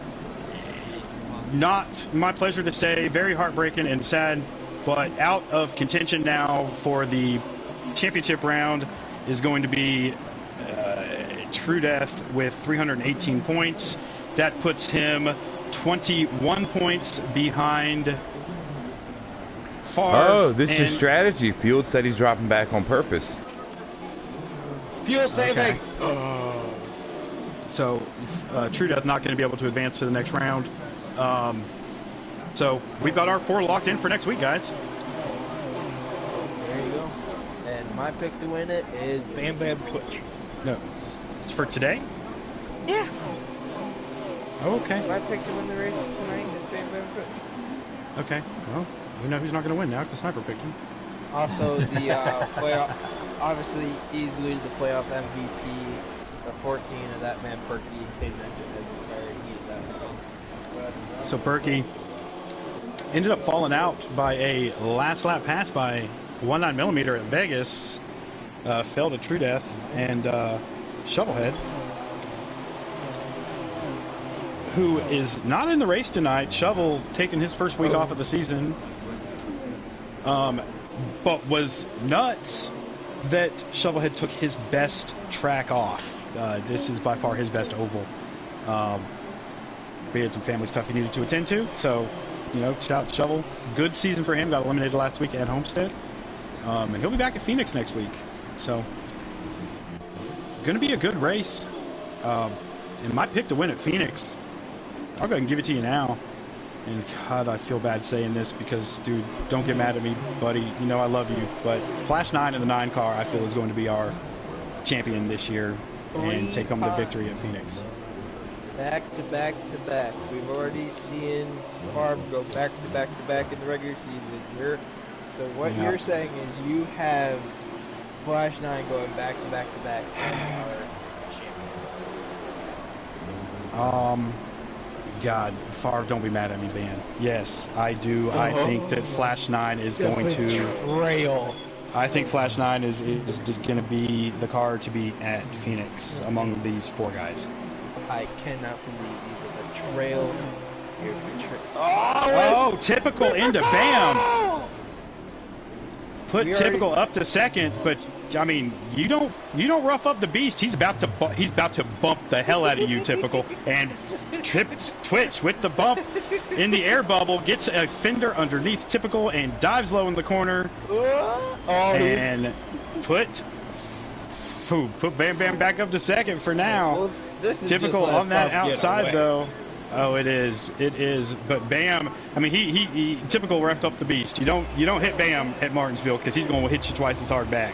not my pleasure to say, very heartbreaking and sad, but out of contention now for the championship round is going to be True Death with 318 points. That puts him 21 points behind Favre. Oh, this is strategy. Field said he's dropping back on purpose. Fuel saving. Okay. So True Death not going to be able to advance to the next round. So we've got our 4 locked in for next week, guys. There you go. And my pick to win it is Bam Bam Twitch. No, it's for today? Yeah. Oh, okay. My pick to win the race tonight is Bam Bam Twitch. Okay. Well, we know who's not going to win now because Sniper picked him. Also, the playoff, obviously, easily the playoff MVP, the 14 of that man Perky. His engine isn't there. He is out of place. So Perky ended up falling out by a last lap pass by 19mm at Vegas. Fell to True Death and Shovelhead, who is not in the race tonight. Shovel taking his first week off of the season, but was nuts that Shovelhead took his best track off. This is by far his best oval. We had some family stuff he needed to attend to, so shout out to Shovel. Good season for him. Got eliminated last week at Homestead, and he'll be back at Phoenix next week. So going to be a good race. And my pick to win at Phoenix, I'll go ahead and give it to you now. And God, I feel bad saying this because, dude, don't get mad at me, buddy. You know I love you. But Flash 9 in the 9 car, I feel, is going to be our champion this year and take home the victory at Phoenix. Back to back to back. We've already seen Favre go back to back to back in the regular season. So what you're saying is you have Flash 9 going back to back to back as our champion. God, Favre, don't be mad at me, man. Yes, I do. I think that Flash 9 is going to trail. I think Flash 9 is going to be the car to be at Phoenix among these 4 guys. I cannot believe you. The trail. Oh, typical into Bam. Put typical up to second, but I mean, you don't rough up the beast. He's about to bump the hell out of you, typical, and Twitch with the bump in the air bubble gets a fender underneath typical and dives low in the corner, and put Bam Bam back up to second for now. Well, this is typical on that outside though. Oh, it is. But Bam, I mean, he typical reffed up the beast. You don't hit Bam at Martinsville because he's going to hit you twice as hard back.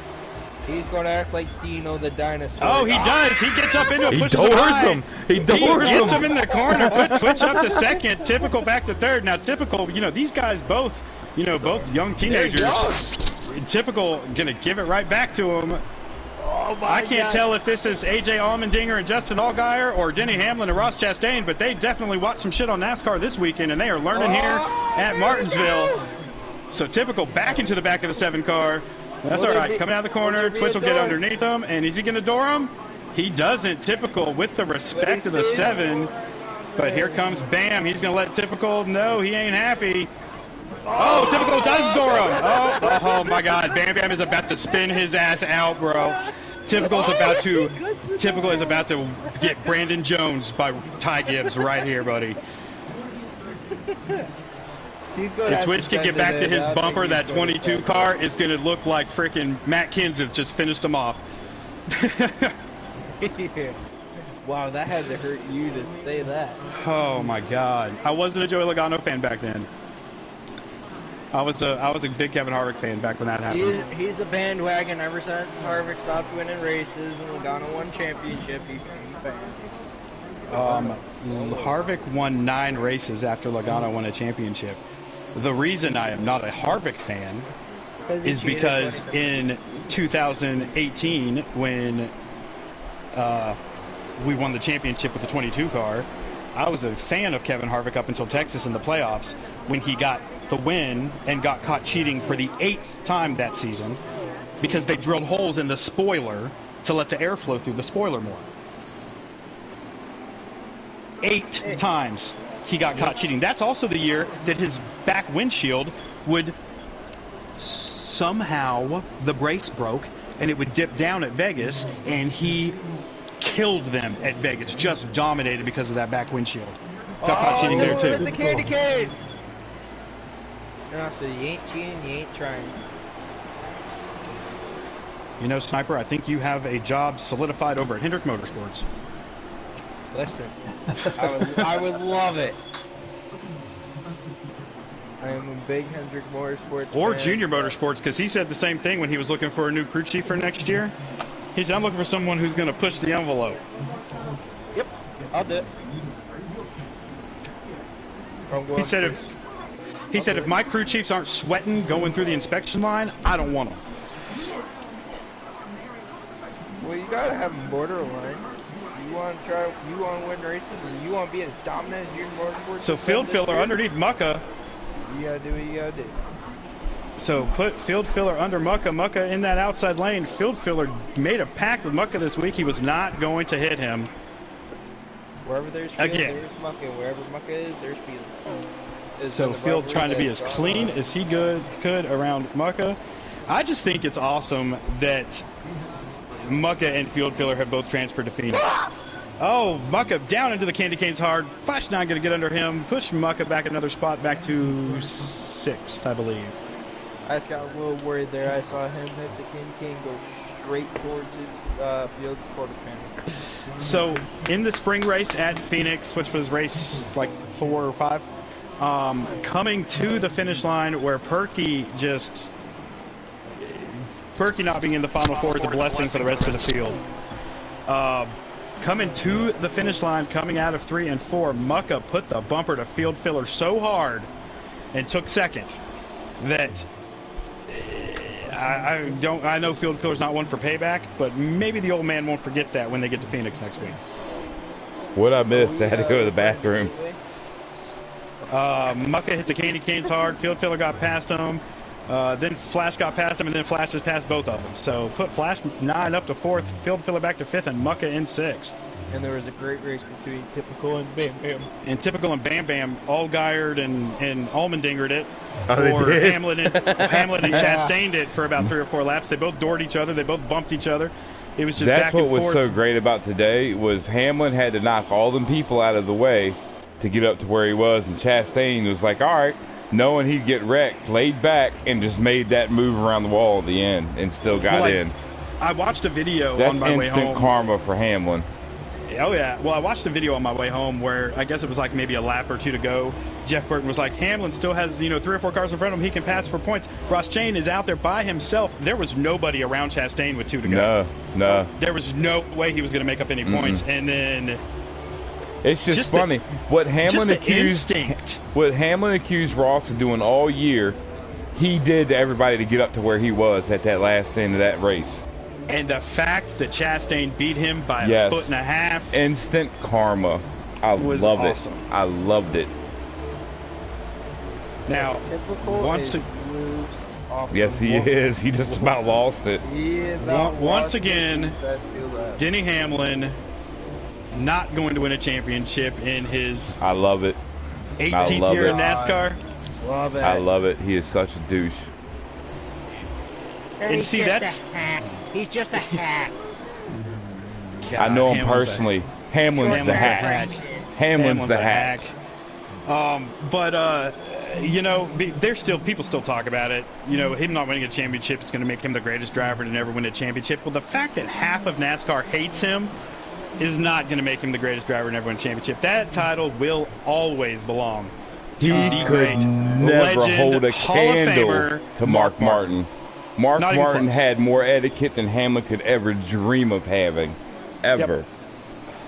He's going to act like Dino the dinosaur. Oh, he does. He gets up into it, pushes him. He gets him in the corner, put Twitch up to second, typical back to third. Now, typical, these guys both young teenagers. Typical going to give it right back to him. Oh I can't tell if this is AJ Allmendinger and Justin Allgaier or Denny Hamlin and Ross Chastain, but they definitely watched some shit on NASCAR this weekend, and they are learning here at Martinsville. So typical back into the back of the 7 car. That's all right. Coming out of the corner, Twitch will get underneath him, and is he going to door him? He doesn't. Typical with the respect of the 7, but here comes Bam. He's going to let typical know he ain't happy. Oh, Typical does door him. Oh my God. Bam Bam is about to spin his ass out, bro. Typical is about to get Brandon Jones by Ty Gibbs right here, buddy. If Twitch can get back to his bumper, that 22 car is going to look like freaking Matt Kenseth just finished him off. Yeah. Wow, that had to hurt you to say that. Oh my God. I wasn't a Joey Logano fan back then. I was a big Kevin Harvick fan back when that happened. He's a bandwagon ever since Harvick stopped winning races and Logano won championship. He's a fan. Harvick won 9 races after Logano won a championship. The reason I am not a Harvick fan is because in 2018, when we won the championship with the 22 car, I was a fan of Kevin Harvick up until Texas in the playoffs when he got the win and got caught cheating for the 8th time that season because they drilled holes in the spoiler to let the air flow through the spoiler more. 8 times he got caught cheating. That's also the year that his back windshield would somehow, the brace broke and it would dip down at Vegas, and he killed them at Vegas, just dominated because of that back windshield. Got caught cheating there too. The candy cane. No, so you ain't cheating, you ain't trying. You know, Sniper, I think you have a job solidified over at Hendrick Motorsports. Listen, I would love it. I am a big Hendrick Motorsports or fan. Junior Motorsports, because he said the same thing when he was looking for a new crew chief for next year. He said, I'm looking for someone who's going to push the envelope. Yep, I'll do it. He said if my crew chiefs aren't sweating going through the inspection line, I don't want them. Well, you gotta have a borderline. You want to win races, and you want to be as dominant as Junior Motorsports. So field filler underneath Mucka. You gotta do what you gotta do. So put field filler under Mucka. Mucka in that outside lane. Field filler made a pact with Mucka this week. He was not going to hit him. Wherever there's field, again, there's Mucka. Wherever Mucka is, there's field. So Field trying to be as clean as he could around Mucka. I just think it's awesome that Mucka and Field Filler have both transferred to Phoenix. Oh, Mucka down into the candy canes hard. Flash 9 going to get under him. Push Mucka back another spot, back to 6th, I believe. I just got a little worried there. I saw him hit the candy cane go straight towards his field quarter panel. So in the spring race at Phoenix, which was race like 4 or 5, coming to the finish line where Perky not being in the Final Four is a blessing for the rest of the field. Coming to the finish line, coming out of 3 and 4, Mucka put the bumper to Field Filler so hard and took second that I know Field Filler's not one for payback, but maybe the old man won't forget that when they get to Phoenix next week. What I missed? I had to go to the bathroom. Mucka hit the candy canes hard. Field Filler got past him. Then Flash got past him, and then Flash just passed both of them. So put Flash 9 up to 4th, Field Filler back to 5th, and Mucka in 6th. And there was a great race between Typical and Bam Bam. And Typical and Bam Bam, Allgaired and Allmendingered it. Oh, or Hamlin and Chastained it for about 3 or 4 laps. They both doored each other. They both bumped each other. It was just back and forth. That's what was so great about today was Hamlin had to knock all them people out of the way to get up to where he was, and Chastain was like, all right, knowing he'd get wrecked, laid back, and just made that move around the wall at the end and still got in. I watched a video That's on my way home. instant karma for Hamlin. Oh, yeah. Well, I watched a video on my way home where I guess it was like maybe a lap or 2 to go. Jeff Burton was like, Hamlin still has, 3 or 4 cars in front of him. He can pass for points. Ross Chastain is out there by himself. There was nobody around Chastain with 2 to go. No. There was no way he was going to make up any points. And then... It's just funny. What Hamlin accused Ross of doing all year, he did to everybody to get up to where he was at that last end of that race. And the fact that Chastain beat him by a foot and a half. Instant karma. I love it. I loved it. Now, yes, he is. He just about lost it. Once again, Denny Hamlin not going to win a championship in his I love it. 18th year in NASCAR. Love it. I love it. He is such a douche. And see, that's... He's just a hack. I know him Hamlin's personally. Hamlin's the hack. Hamlin's the hack. You know, there's still people still talk about it. You know, him not winning a championship is going to make him the greatest driver to never win a championship. Well, the fact that half of NASCAR hates him is not going to make him the greatest driver to never win a championship. That title will always belong to the great never legend, hold a Hall candle of Famer, to Mark Martin. Mark Not even Martin close. had more etiquette than Hamlin could ever dream of having. Ever. Yep.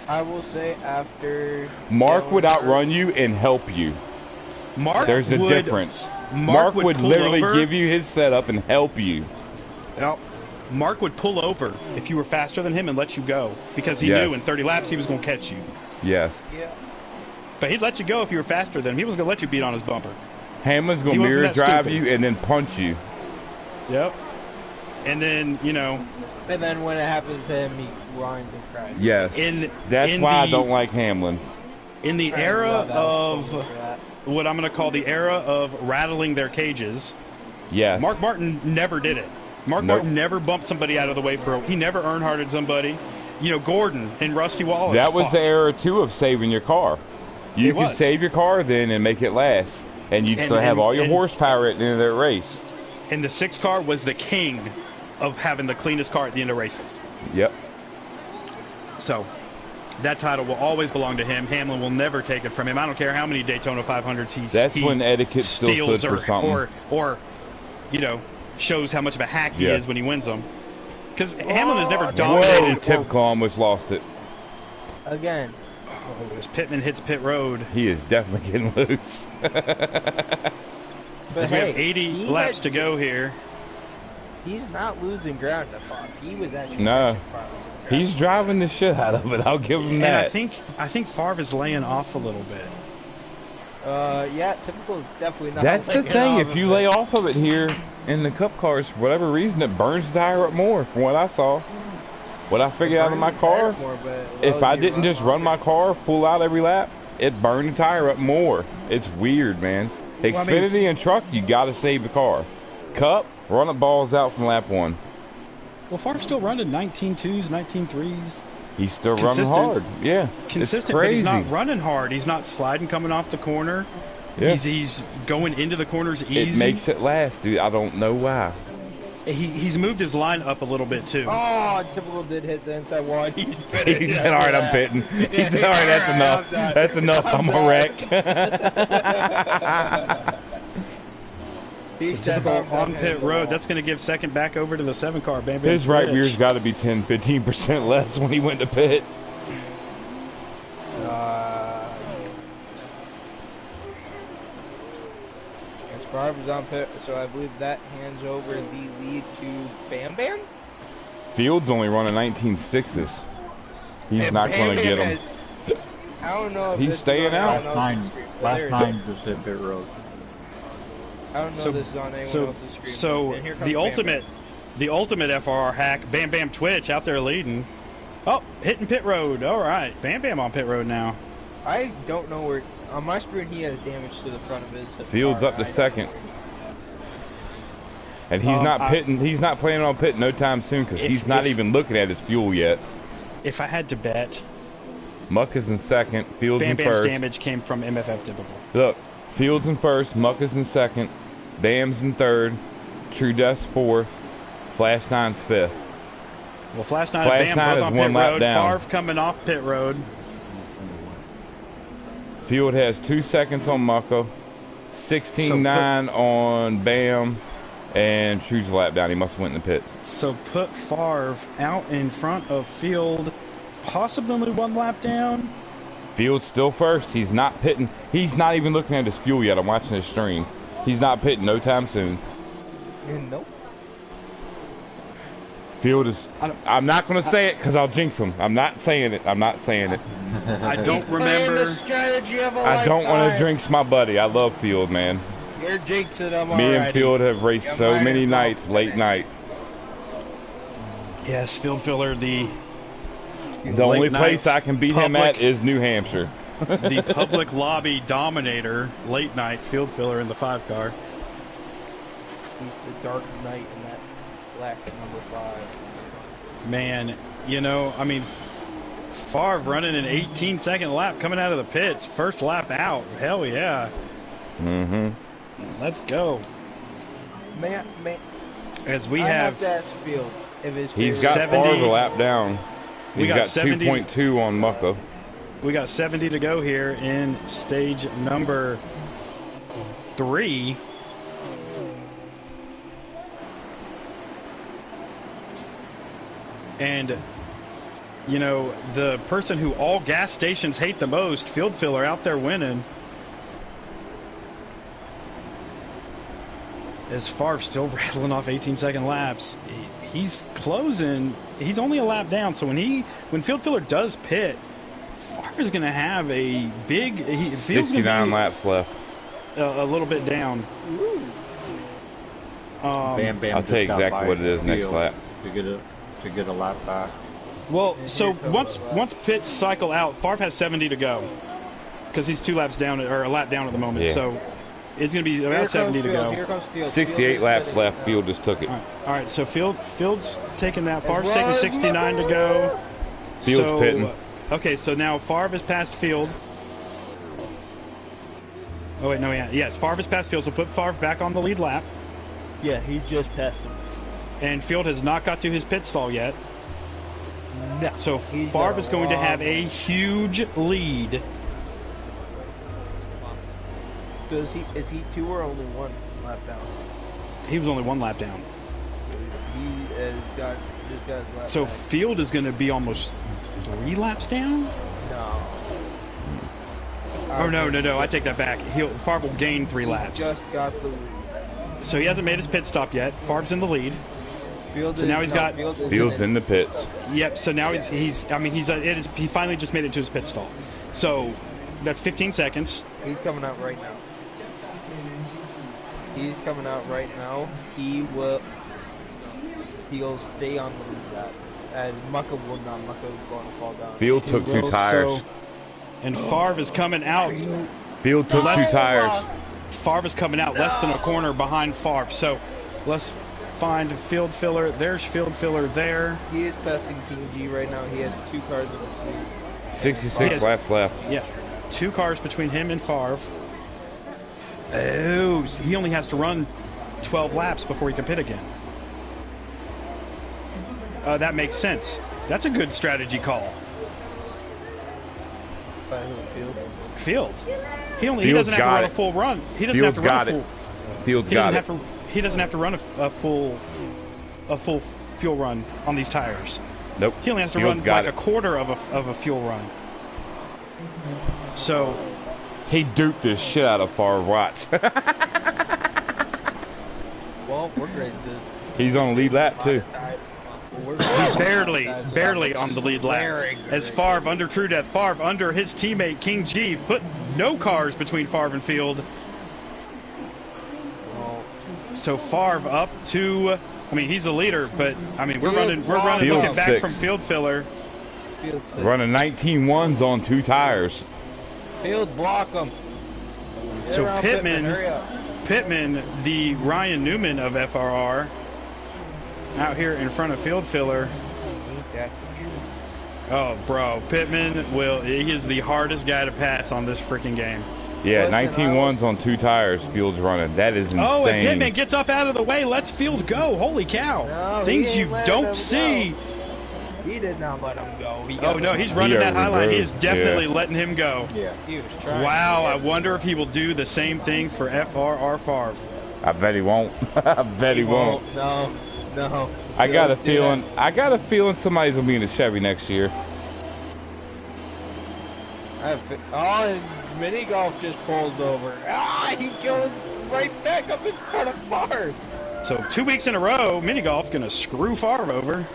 I will say after Mark Dale would Earnhardt- outrun you and help you. Mark There's a would, difference. Mark would pull literally over. give you his setup and help you. Yep. Mark would pull over if you were faster than him and let you go because he Yes. knew in 30 laps he was going to catch you. Yes. Yeah. But he'd let you go if you were faster than him. He was going to let you beat on his bumper. Hamlin's He going to wasn't mirror that drive stupid. you and then punch you. Yep. And then, you know, And then when it happens to him, he whines and cries. Yes. That's in why I the- don't like Hamlin. in the I era love Alex of Bowman for that. what I'm going to call the era of rattling their cages, Yes. Mark Martin never did it. Mark Nope. Martin never bumped somebody out of the way he never Earnhardted somebody. You know, Gordon and Rusty Wallace. That was fought. the era, too, of saving your car. You It could was. save your car then and make it last. And you'd And- still have and- all your and- horsepower at the end of that race. And the 6 car was the king of having the cleanest car at the end of races. Yep. So that title will always belong to him. Hamlin will never take it from him. I don't care how many Daytona 500s That's he when etiquette still steals stood for something. or, you know, shows how much of a hack he Yeah. is when he wins them. Because Hamlin has never Whoa, dominated. Typical almost lost it. Again. Oh, as Pittman hits pit road. He is definitely getting loose. But As we hey, have 80 he laps had- to go here. He's not losing ground to Favre. He was actually No. catching Favre. He's driving the shit out of it. I'll give him And that. I think Favre is laying off a little bit. Yeah, typical is definitely not. That's the laying thing. off If of you it. lay off of it here in the Cup cars, for whatever reason, it burns the tire up more. From what I saw, what I figured out of my Burns the tire car, more, but if allows I you to didn't just run longer. my car full out every lap, it burned the tire up more. It's weird, man. Well, I mean- Xfinity and truck, you got to save the car. Cup, run it balls out from lap 1. Well, Favre's still running 19.2s, 19.3s. He's still running Consistent. hard. Yeah, Consistent, it's but crazy. he's not running hard. He's not sliding coming off the corner. Yeah. He's going into the corners easy. It makes it last, dude. I don't know why. He's moved his line up a little bit too. Oh, typical did hit the inside one. He said, "All right, I'm pitting." He said, "All right, that's enough. That's enough. I'm a wreck." He So said, typical "I'm on not pit gonna road. go." That's going to give second back over to the 7 car. Bam, bam, His right switch. rear's got to be 10-15% less when he went to pit. As Favre is on pit, so I believe that hands over the lead to Bam Bam. Fields only running 19.6s. He's And not Bam going to Bam get him. has- I don't know if He's this is staying on out. anyone Last else's nine, screen, but last there's- nine just hit pit road. I don't know So- if this is on anyone So, else's screen. so and here comes the Bam ultimate, the ultimate FRR hack. Bam, bam, Twitch out there leading. Oh, hitting pit road. All right, Bam, bam on pit road now. Bam. I don't know where on my screen he has damage to the front of his. Fields car. up to I don't second. know. And he's not I- pitting. He's not planning on pitting no time soon because If- he's not if- even looking at his fuel yet. If I had to bet, Muck is in second. Fields Bam in Bam's first. damage came from MFF typical. Look, Fields in first. Muck is in second. Bam's in third. True Death's fourth. Flash Nine's fifth. Well, Flash 9 Flash and Bam 9 both is on one pit lap road. down. Favre coming off pit road. Field has 2 seconds on Mucko. 16.9 on Bam. And True's a lap down. He must have went in the pits. So put Favre out in front of Field, possibly only 1 lap down. Field's still first. He's not pitting. He's not even looking at his fuel yet. I'm watching his stream. He's not pitting no time soon. And nope. Field is. I'm not going to say it because I'll jinx him. I'm not saying it. I'm not saying it. I He's don't playing remember. the strategy of a I don't want to lifetime. jinx my buddy. I love Field, man. You're jinxing him Me already. and Field have raced You so might many as well nights, late finish. nights. Yes, Field filler. The The only late place nights I can beat him at public- is New Hampshire. the public lobby dominator, late night field filler in the 5 car. He's the Dark Knight in that black number 5. Man, you know, I mean, Favre running an 18-second lap coming out of the pits. First lap out. Hell yeah. Mm-hmm. Let's go. Man, As we I have to ask Field if his He's got 70. Favre a lap down. We He's got got 70. 2.2 on Mucka. We got 70 to go here in stage number 3. And, you know, the person who all gas stations hate the most, field filler, out there winning. As Favre still rattling off 18-second laps, he's closing. He's only a lap down, so when field filler does pit, Favre is going to have a big. 69 laps left. A little bit down. Bam Bam. I'll tell you exactly what it is next lap. To get a lap back. Well, so once pits cycle out, Favre has 70 to go because he's 2 laps down or a lap down at the moment. Yeah. So it's going to be about 70 to go. Here comes Field. 68 laps left. Field just took it. All right. So Field's taking that. Favre's taking 69 to go. Field's pitting. Okay, so now Favre has passed Field. Oh wait, no, yeah, yes, Favre has passed Field, so put Favre back on the lead lap. Yeah, he just passed him. And Field has not got to his pit stall yet. No. So Favre is going to have a huge lead. Is he 2 or only 1 lap down? He was only 1 lap down. He has got this guy's lap So back. Field is going to be almost 3 laps down? No. Oh, no, I take that back. Favre will gain 3 laps. He just got the lead. So he hasn't made his pit stop yet. Favre's in the lead. Field's in the pits. Yep. So now he finally just made it to his pit stall. So that's 15 seconds. He's coming out right now. He'll stay on the lead lap. And Mucka will not. Mucka is going to fall down. Field took 2 tires. And Favre is coming out. Field took 2 tires. Favre is coming out less than a corner behind Favre. So let's find field filler. There's field filler there. He is passing King G right now. He has 2 cars in between. 66 laps left. Yeah, 2 cars between him and Favre. Oh, he only has to run 12 laps before he can pit again. That makes sense. That's a good strategy call. Field. He doesn't have to run a full run. He doesn't have to run a full. Field's got it. He doesn't have to run a full fuel run on these tires. Nope. He only has to run like a quarter of a fuel run. So he duped the shit out of Favre. Watch. Well, we're great. He's on the lead lap too. He's barely on the lead lap. As Favre under true death, Favre under his teammate King G, put no cars between Favre and Field. So Favre up to, I mean, he's the leader, but I mean, we're running looking back from field filler. Running 19-1s on 2 tires. Field block him. So Pittman, the Ryan Newman of FRR, out here in front of field filler. Oh, bro, Pittman he is the hardest guy to pass on this freaking game. Yeah, 19-1s on 2 tires. Field's running. That is insane. Oh, and Pittman gets up out of the way. Let's Field go. Holy cow. No, things you don't see. Go. He did not let him go. He's running that high line. He is definitely letting him go. Yeah, he was trying. Wow, I wonder if he will do the same thing for FRR Favre. I bet he won't. I bet he won't. No. I got a feeling somebody's gonna be in a Chevy next year. And mini golf just pulls over. He goes right back up in front of Favre. So 2 weeks in a row, mini golf gonna screw Favre over.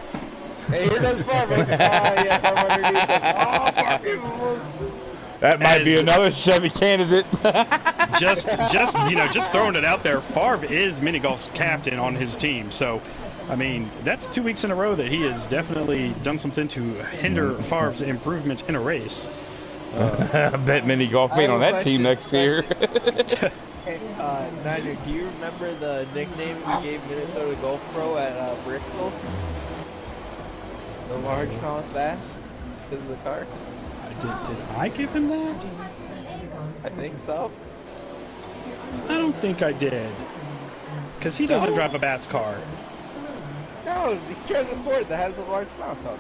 Hey, here goes Favre. Favre underneath him. That might be another Chevy candidate. just throwing it out there. Favre is mini golf's captain on his team, so I mean that's 2 weeks in a row that he has definitely done something to hinder Favre's improvement in a race. I bet mini golf ain't on that team next year. Hey, Niner, do you remember the nickname we gave Minnesota Golf Pro at Bristol? The largemouth bass? Because of the car? Did I give him that? I think so. I don't think I did. Because he doesn't No? drive a bass car. No, he drives a Ford that has a large mouth on it.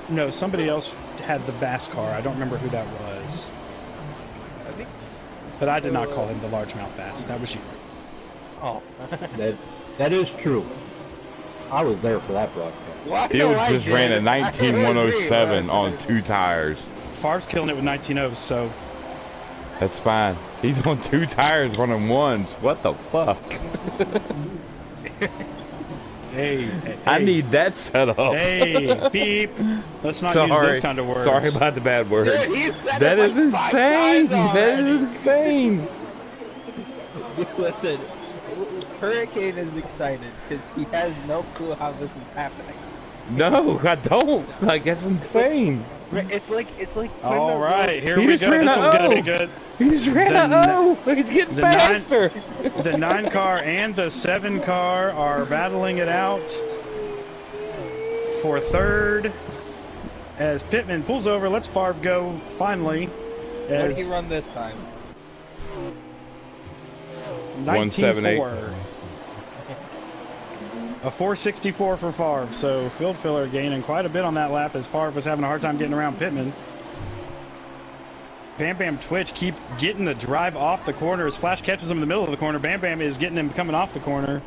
No, somebody else had the bass car. I don't remember who that was. I think. But I did not call him the largemouth bass. That was you. Oh. That is true. I was there for that broadcast. Why Fields do I just get ran a it? 19-107 on 2 tires. Favre's killing it with 19.0s, so That's fine. He's on 2 tires running 1s. What the fuck? hey, I need that set up. Hey, beep. Let's not use those kind of words. Sorry about the bad words. Dude, he said That it is like 5 insane. times That is already. insane. Listen, Hurricane is excited because he has no clue how this is happening. No, I don't. Like, that's insane. It's like All right, here He we just go. ran This a one's going to O. be good. He just ran a O. Look, it's getting the nine- faster. The 9 car and the 7 car are battling it out for third. As Pittman pulls over, lets Favre go finally. What did he run this time? 178. 19.4. A 464 for Favre, so field filler gaining quite a bit on that lap as Favre was having a hard time getting around Pittman. Bam Bam Twitch keep getting the drive off the corner as Flash catches him in the middle of the corner. Bam Bam is getting him coming off the corner.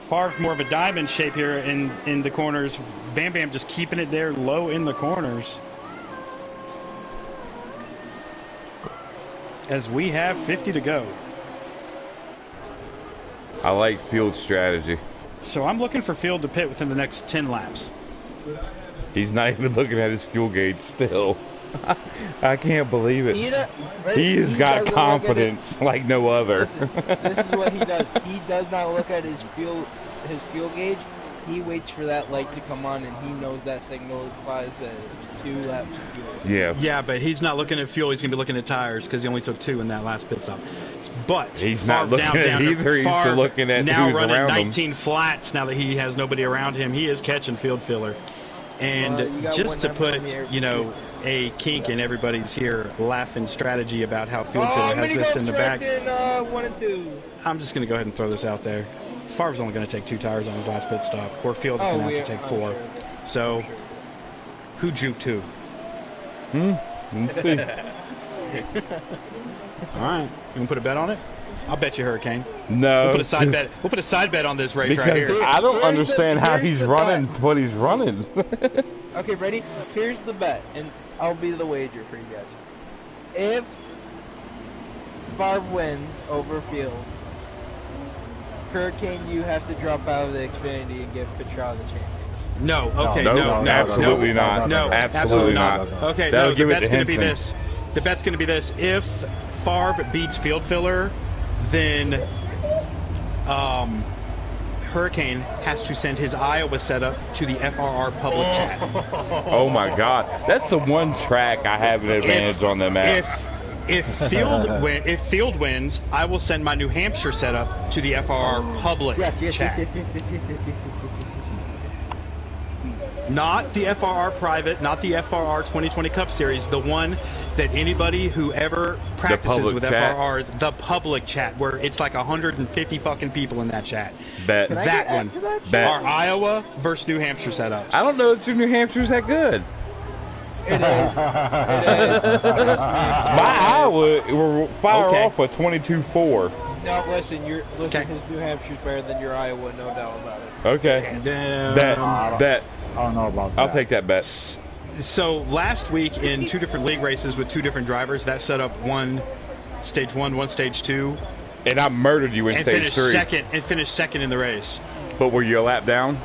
Favre more of a diamond shape here in the corners. Bam Bam just keeping it there low in the corners. As we have 50 to go. I like field strategy. So I'm looking for Field to pit within the next 10 laps. He's not even looking at his fuel gauge still. I can't believe it. He has got confidence like no other. Listen, this is what he does. He does not look at his fuel gauge. He waits for that light to come on, and he knows that signal implies that it's 2 laps of fuel. Yeah. Yeah, but he's not looking at fuel. He's going to be looking at tires because he only took 2 in that last pit stop. But He's not Favre looking at either. He's Favre looking at now who's running around 19 flats now that he has nobody around him. He is catching field filler. And You got just to one put, number on the you know, a kink in everybody's here laughing strategy about how field filler has this in the back. 1 and 2. I'm just going to go ahead and throw this out there. Favre's only going to take 2 tires on his last pit stop, or Field is going to have to take 4. Sure. So, who juked who? Let's see. All right, you want to put a bet on it? I'll bet you Hurricane. No. We'll put a side bet. We'll put a side bet on this race Because right here. I don't understand how here's he's the running bet. what he's running. Okay, ready? Here's the bet, and I'll be the wager for you guys. If Favre wins over Field, Hurricane, you have to drop out of the Xfinity and give Petrov the champions. No, okay, No, no, absolutely no, not. No, Absolutely not. Okay, That'll no, give the it bet's to going to be Henson. this. The bet's going to be this. If Favre beats field filler, then Hurricane has to send his Iowa setup to the FRR public chat. Oh my God, that's the one track I have an advantage on the map. If Field wins, I will send my New Hampshire setup to the FRR public Yes. chat. Not the FRR private, not the FRR 2020 Cup Series, the one that anybody who ever practices public with chat. FRR is the public chat, where it's like 150 fucking people in that chat. Bet. Can I That get one. into that Bet. Our Iowa versus New Hampshire setups. I don't know if New Hampshire's that good. It is. Trust me. My Iowa will fire Okay. off a 22-4. No, listen. Okay. His New Hampshire's better than your Iowa, no doubt about it. Okay. Bet. I don't know about that. I'll take that bet. So last week in 2 different league races with 2 different drivers, that set up one stage 1, stage 2, And I murdered you in and stage 3. finished second in the race. But were you a lap down?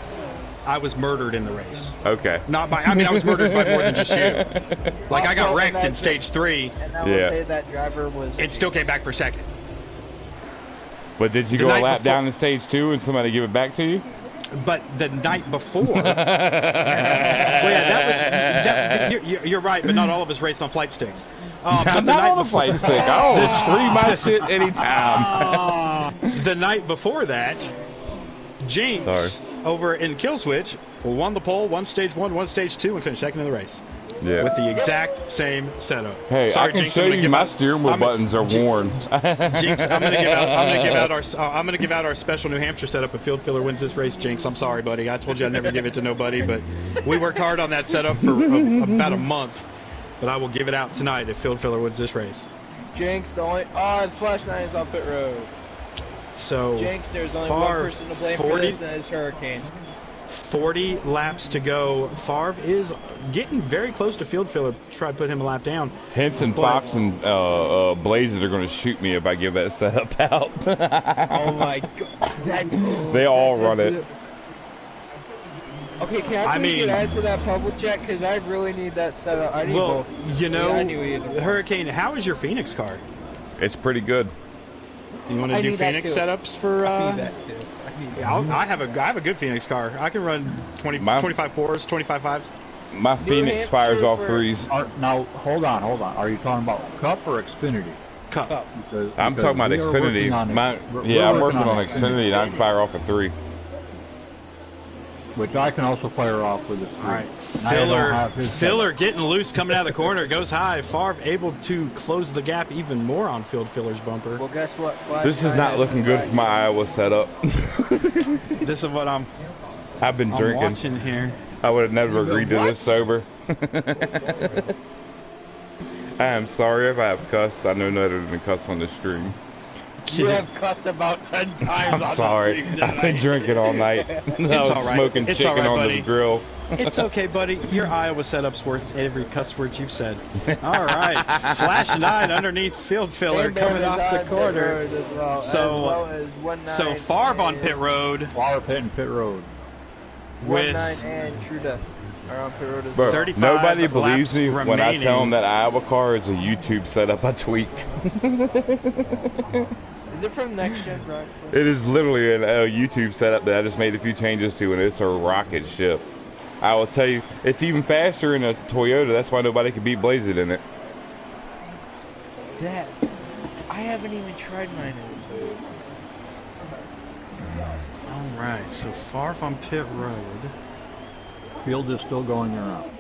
I was murdered in the race. Okay. I was murdered by more than just you. Like, I got Also, wrecked and in stage 3 And I will Yeah. say that driver was. and still came back for second. But did you The go a night lap before- down in stage 2 and somebody give it back to you? But the night before, well, yeah, you're right, but not all of us raced on flight sticks. I'm But the not night on a before, flight stick. I'll stream my shit anytime. the night before that, Jinx over in Killswitch won the pole, won stage 1, won stage 2, and finished second in the race. Yeah. With the exact same setup. Hey, Sorry, I can Jinx, show you my steering wheel buttons are worn. Jinx, I'm gonna give out our special New Hampshire setup if Field Filler wins this race. Jinx, I'm sorry, buddy. I told you I'd never give it to nobody, but we worked hard on that setup for about a month. But I will give it out tonight if Field Filler wins this race. Jinx, the Flash 9 is on pit road. So Jinx, there's only one person to blame for this, and it's Hurricane. 40 laps to go. Favre is getting very close to Field Filler. Try to put him a lap down. Henson, Fox, and Blazes are going to shoot me if I give that setup out. Oh my god. They all run it. Okay, can I please get added to that public chat? Because I really need that setup. I need both. You know, yeah, Hurricane, how is your Phoenix car? It's pretty good. You want to do Phoenix setups for... I need that too. I have a good Phoenix car. I can run 25 4s, 25 5s. My Phoenix fires off 3s. Now, hold on. Are you talking about Cup or Xfinity? Cup. I'm talking about Xfinity. I'm working on Xfinity, and I can fire off a 3. Which I can also fire off with a 3. All right. Filler getting loose, coming out of the corner, goes high. Favre able to close the gap even more on Field Filler's bumper. Well, guess what? This is not looking good for my Iowa setup. This is what I've been drinking. Watching here. I would have never agreed to this sober. I am sorry if I have cussed. I know better than cuss on the stream. You have cussed about 10 times. I'm sorry. I've been drinking all night. I was smoking chicken on the grill. It's okay, buddy. Your Iowa setup's worth every cuss word you've said. All right. Flash 9 underneath Field Filler coming off the corner. So Favre on pit road. Favre hitting pit road. With 9 and Truda are on pit road as well. well. Nobody believes me when I tell them that Iowa car is a YouTube setup I tweaked. Is it from Next Gen, Brian? It is literally a YouTube setup that I just made a few changes to, and it's a rocket ship. I will tell you, it's even faster in a Toyota. That's why nobody can beat Blaze It in it. That I haven't even tried mine in a Toyota. All right, so Favre on pit road. Field is still going around.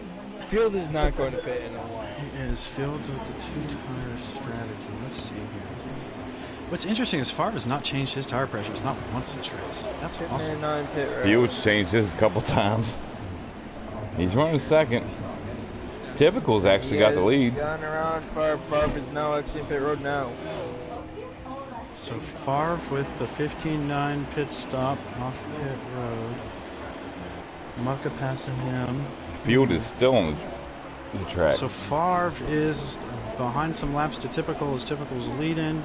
Field is not going to pit in a while. He is filled with the 2-tire strategy. Let's see here. What's interesting is Favre has not changed his tire pressures not once this race. That's awesome. Field's changed his a couple times. He's running second. Typical's actually got the lead. Gone around. Favre is now exiting pit road now. So Favre with the 15-9 pit stop off pit road. Mucka passing him. Field is still on the track. So Favre is behind some laps to Typical as Typical's leading.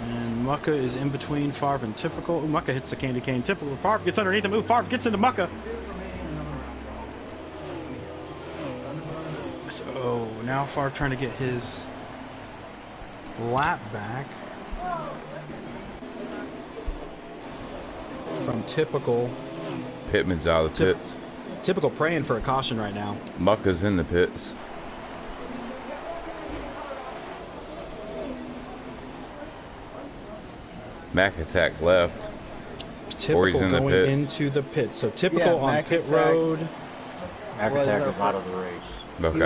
And Mucka is in between Favre and Typical. Ooh, Mucka hits the candy cane. Typical. Favre gets underneath him. Ooh, Favre gets into Mucka. So now Favre trying to get his lap back from Typical. Pittman's out of the pits. Typical praying for a caution right now. Mucka's in the pits. Mac attack left. Typical he's in going the pits. into the pit. So Typical on pit road. Mac attack is out of the race. Okay.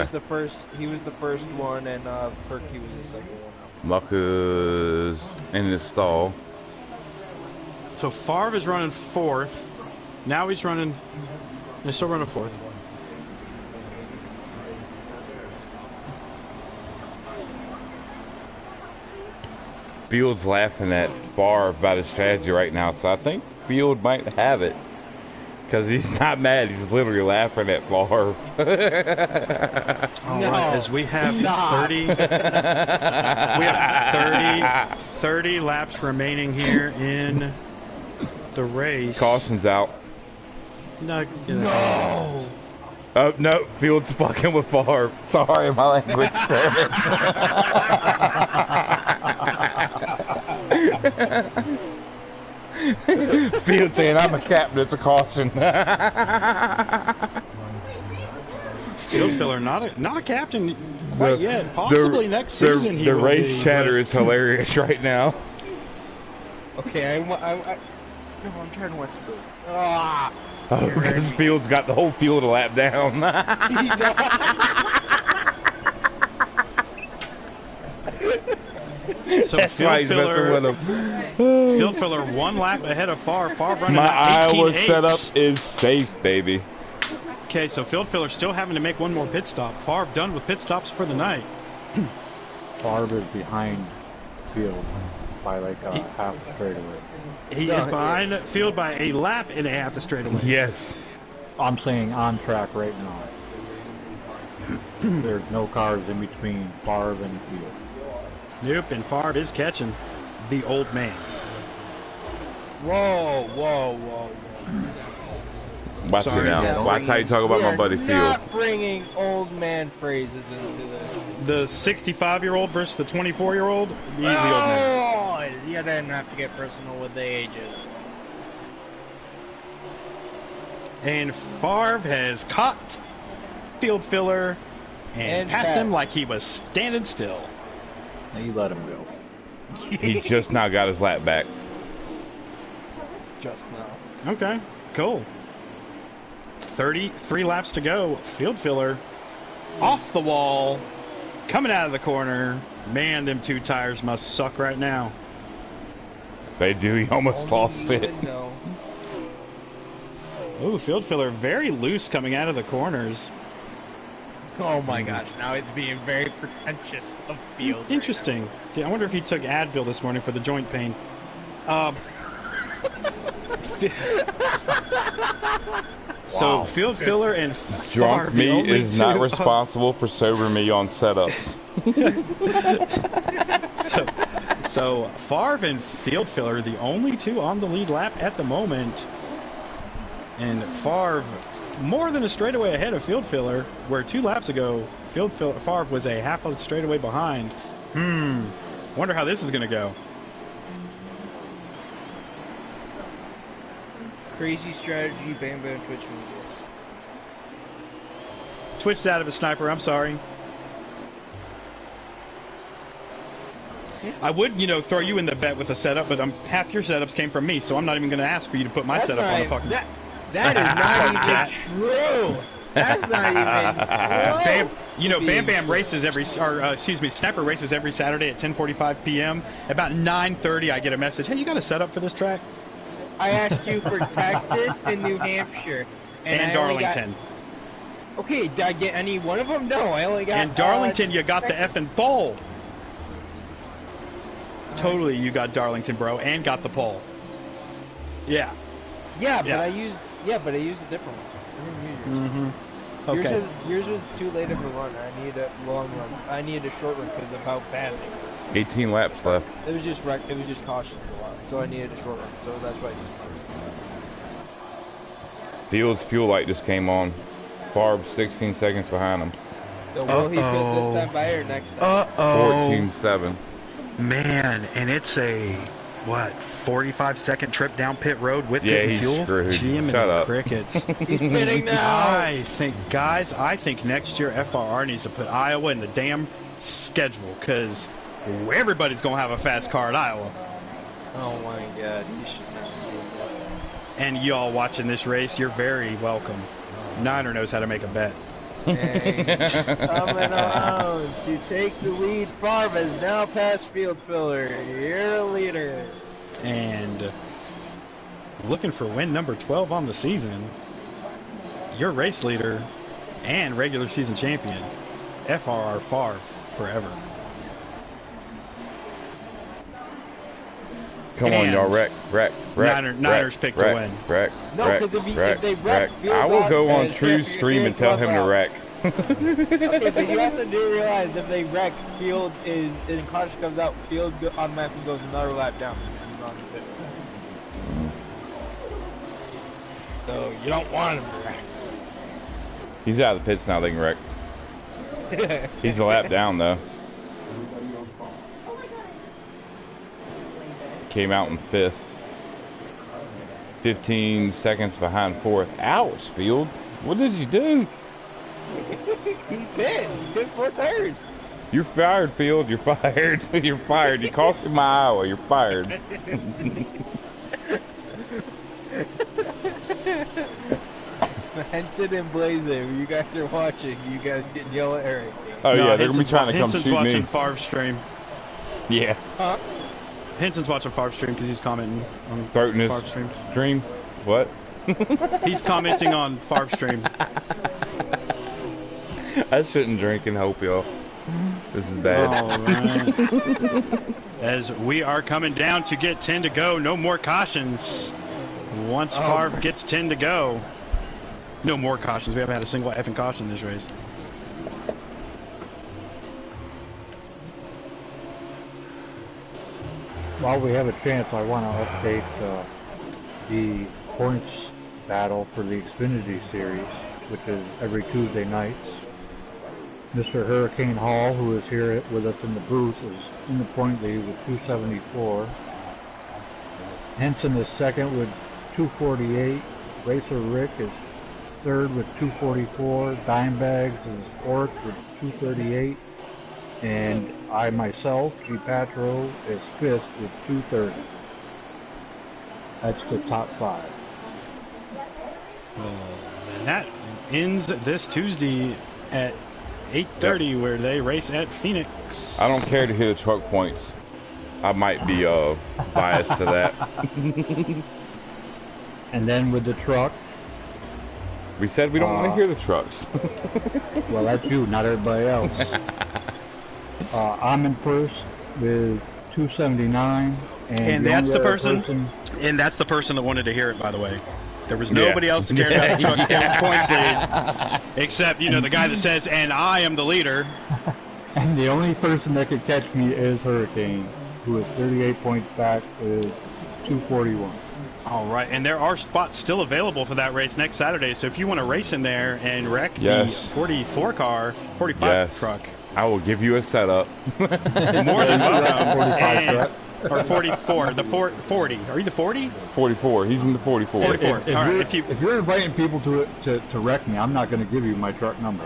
He was the first one, and Perky was the second one. Mucka's in the stall. So Favre is running fourth. Now he's running. He's still running fourth. Field's laughing at Favre about his strategy right now, so I think Field might have it. Because he's not mad, he's literally laughing at Favre. All right, as we have 30 laps remaining here in the race. Caution's out. No. Oh, no, Field's fucking with Favre. Sorry, my language. Field saying, I'm a captain, it's a caution. Field filler, not a captain quite yet. Possibly next season. The race chatter is hilarious right now. Okay, no, I'm trying to watch the boat. Ah! Oh, because Field's got the whole field a lap down. So field filler 1 lap ahead of Favre. Favre running My Iowa 18.8. setup is safe, baby. Okay, so field filler still having to make one more pit stop. Favre done with pit stops for the night. Favre is behind Field by like half a straightaway. He is behind Field by a lap and a half a straightaway. Yes. I'm saying on track right now. There's no cars in between Favre and Field. Nope, and Favre is catching the old man. Whoa. Watch it now. Watch how you talk about my buddy Field. Not bringing old man phrases into this. The 65-year-old versus the 24-year-old? Easy, old man. You didn't have to get personal with the ages. And Favre has caught field filler and passed him like he was standing still. Now you let him go. He just now got his lap back. Just now. Okay, cool. 33 laps to go. Field filler off the wall, coming out of the corner. Man, them 2 tires must suck right now. They do. He almost lost it. Ooh, field filler very loose coming out of the corners. Oh my gosh, now it's being very pretentious of Field. Interesting. I wonder if he took Advil this morning for the joint pain. So field filler and Drunk Favre, me is not responsible for sober me on setups. So Favre and field filler, the only 2 on the lead lap at the moment. And Favre more than a straightaway ahead of field filler, where 2 laps ago Favre was a half of the straightaway behind. Wonder how this is going to go. Crazy strategy, Bam Bam Twitch wins this. Twitch's out of a sniper, I'm sorry. I would, throw you in the bet with a setup, but half your setups came from me, so I'm not even going to ask for you to put my setup on the fucking... That is not even true. That's not even close. Bam Bam races Sniper races every Saturday at 10:45 p.m. About 9:30, I get a message. Hey, you got a setup for this track? I asked you for Texas and New Hampshire. And Darlington. Okay, did I get any one of them? No, I only got... And Darlington, you got Texas. the effing pole. Totally, you got Darlington, bro, and got the pole. Yeah. Yeah, but I used a different one. I didn't use yours. Okay. Yours was too late of a run. I need a long run. I needed a short run because of how bad they were. 18 laps left. It was just cautions a lot, so I needed a short run. So that's why I used mine. Field's fuel light just came on. Favre 16 seconds behind him. So will he fit this time by or next time? 14-7. Man, and it's a 45-second trip down pit road with getting fuel. Screwed. Jim Shut up. Crickets. He's pitting now. I think next year FRR needs to put Iowa in the damn schedule because everybody's gonna have a fast car at Iowa. Oh my God, you should not do that. And y'all watching this race, you're very welcome. Niner knows how to make a bet. Coming around to take the lead, Favre has now passed field filler. You're a leader. And looking for win number 12 on the season, your race leader and regular season champion, FRR Favre, forever. Come on, y'all, wreck. Niners pick to win. No, because if they wreck field, I will go on True Stream and tell him to wreck. Okay, but you also do realize if they wreck, field is and caution comes out, field automatically goes another lap down because he's on the pit. So you don't want him to wreck. He's out of the pits now. They can wreck. He's a lap down though. Came out in 5th. 15 seconds behind fourth. Ouch, Field. What did you do? He did. He did 4 tires. You're fired, Field. You're fired. You're fired. You cost me my Iowa. You're fired. Henson and Blazer, you guys are watching. You guys can yell at Eric. Oh, No, yeah, they're going to be trying to come Henson's shoot watching me. Favre's stream. Yeah. Huh? Henson's watching Favre's stream because he's commenting on Starting his Favre's stream. stream. What? He's commenting on Favre's stream. I shouldn't drink and hope, y'all. This is bad. All right. As we are coming down to get 10 to go, no more cautions. Once Favre gets 10 to go, no more cautions. We haven't had a single effing caution in this race. While we have a chance, I want to update the points battle for the Xfinity Series, which is every Tuesday nights. Mr. Hurricane Hall, who is here with us in the booth, is in the point lead with 274. Henson is second with 248. Racer Rick is third with 244. Dimebags is fourth with 238. And I myself, G. Patro, is fifth with 230. That's the top 5. And that ends this Tuesday at 8:30, where they race at Phoenix. I don't care to hear the truck points. I might be biased to that. And then with the truck, We said we don't want to hear the trucks. well, that's you, not everybody else. I'm in first with 279. And the that's only the other person, and that's the person that wanted to hear it, by the way. There was nobody else that cared about the truck getting points lead, except, you know, the guy that says, and I am the leader. And the only person that could catch me is Hurricane, who is 38 points back with 241. All right, and there are spots still available for that race next Saturday, so if you want to race in there and wreck the 44 car, 45 truck. I will give you a setup. More than welcome. And, or 44, the 40. Are you the 40? 44. He's in the 44. 44. If, All right, if you're inviting people to wreck me, I'm not going to give you my truck number.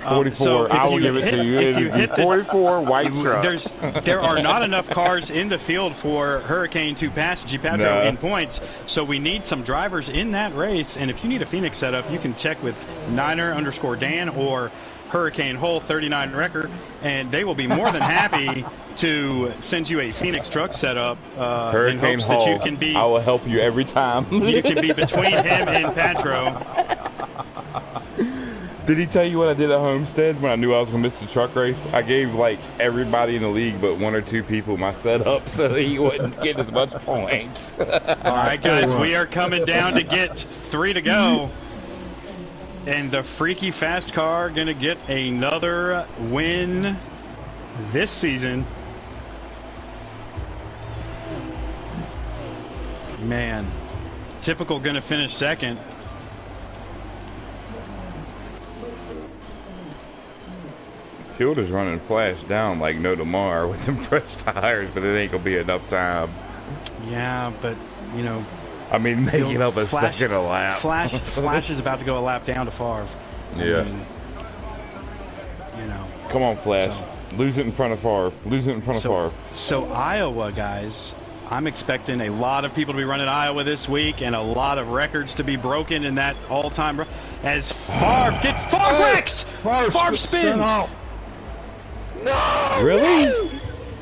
44. So I will give it to you. It is the 44 white truck. There are not enough cars in the field for Hurricane to pass G. Patro in points, so we need some drivers in that race. And if you need a Phoenix setup, you can check with Niner_Dan or Hurricane Hole 39 Wrecker, and they will be more than happy to send you a Phoenix truck setup. Hurricane in hopes Hall. that you can be. I will help you every time. You can be between him and Patro. Did he tell you what I did at Homestead when I knew I was going to miss the truck race? I gave, like, everybody in the league but 1 or 2 people my setup so he wouldn't get as much points. All right, guys, we are coming down to get 3 to go. And the freaky fast car going to get another win this season. Man, typical going to finish second. Field is running Flash down like no tomorrow with some fresh tires, but it ain't going to be enough time. Yeah, but, you know. I mean, making up a second a lap. Flash is about to go a lap down to Favre. Yeah. I mean, you know. Come on, Flash. Lose it in front of Favre. Lose it in front of Favre. So Iowa, guys, I'm expecting a lot of people to be running Iowa this week and a lot of records to be broken in that all-time. As Favre gets wrecks! Favre spins! No! Really?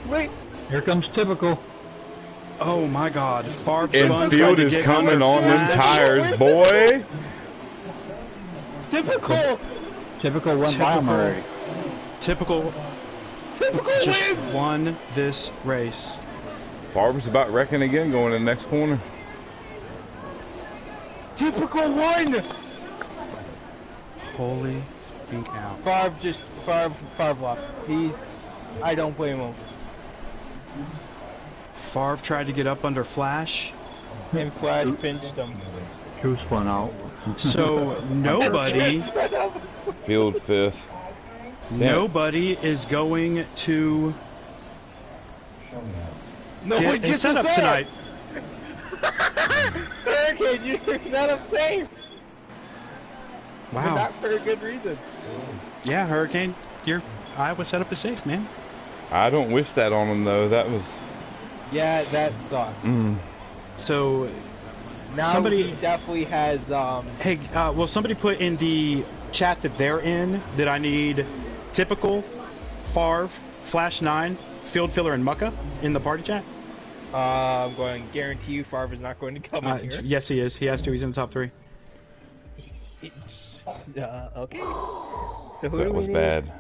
Wait. Here comes Typical. Oh my God! Favre And Field is coming on them tires, boy. Typical. Typical went by him already. Typical just wins. won this race. Favre's about wrecking again, going in the next corner. Typical won. Holy pink out. Favre lost. I don't blame him. Favre tried to get up under Flash. And Flash pinched him. Two spun out. So nobody Field 5th. Nobody is going to No one get a gets setup tonight. Hurricane, you're set up safe. Wow. But not for a good reason. Yeah, Hurricane, Iowa set up is safe, man. I don't wish that on him though. That was. Yeah, that sucks. So Now somebody he definitely has. Hey, will somebody put in the chat that they're in that I need typical, Favre, Flash 9, Field Filler, and Mucka in the party chat? I'm going to guarantee you Favre is not going to come in here. Yes, he is. He has to. He's in the top 3. Okay. So who That do we was need? bad.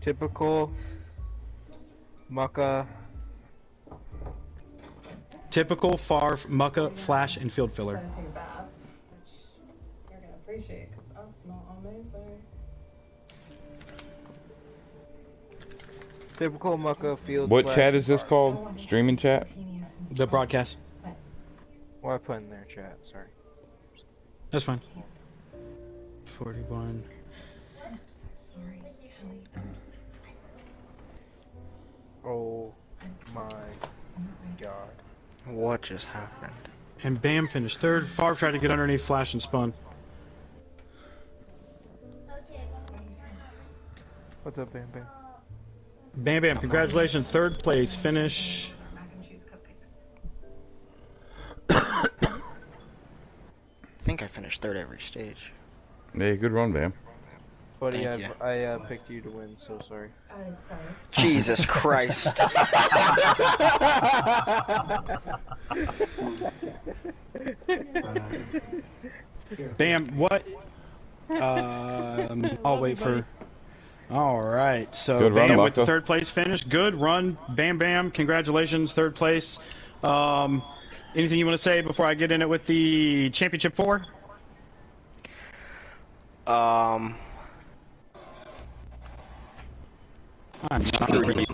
Typical. Mucka. Typical, Favre, Mucka, Flash, and Field Filler. Trying to take a bath, which you're gonna appreciate because I smell amazing. Typical Mucka field. What slash chat is this bar. called? Streaming chat? The broadcast. What I put in their chat? Sorry. That's fine. 41. I'm so sorry, Kelly. Oh my god. What just happened? And Bam finished 3rd. Favre tried to get underneath Flash and spun. What's up, Bam Bam? Bam Bam, congratulations. 3rd place finish. Mac and cheese cupcakes. I think I finished 3rd every stage. Yeah, good run, Bam. Buddy, Thank you. I picked you to win, so sorry. I'm sorry. Jesus Christ. Bam, what? I'll wait for. All right, so Good run, Bam with the Mucka. 3rd place finish. Good run, Bam Bam. Congratulations, 3rd place. Anything you want to say before I get in it with the championship 4? I'm not really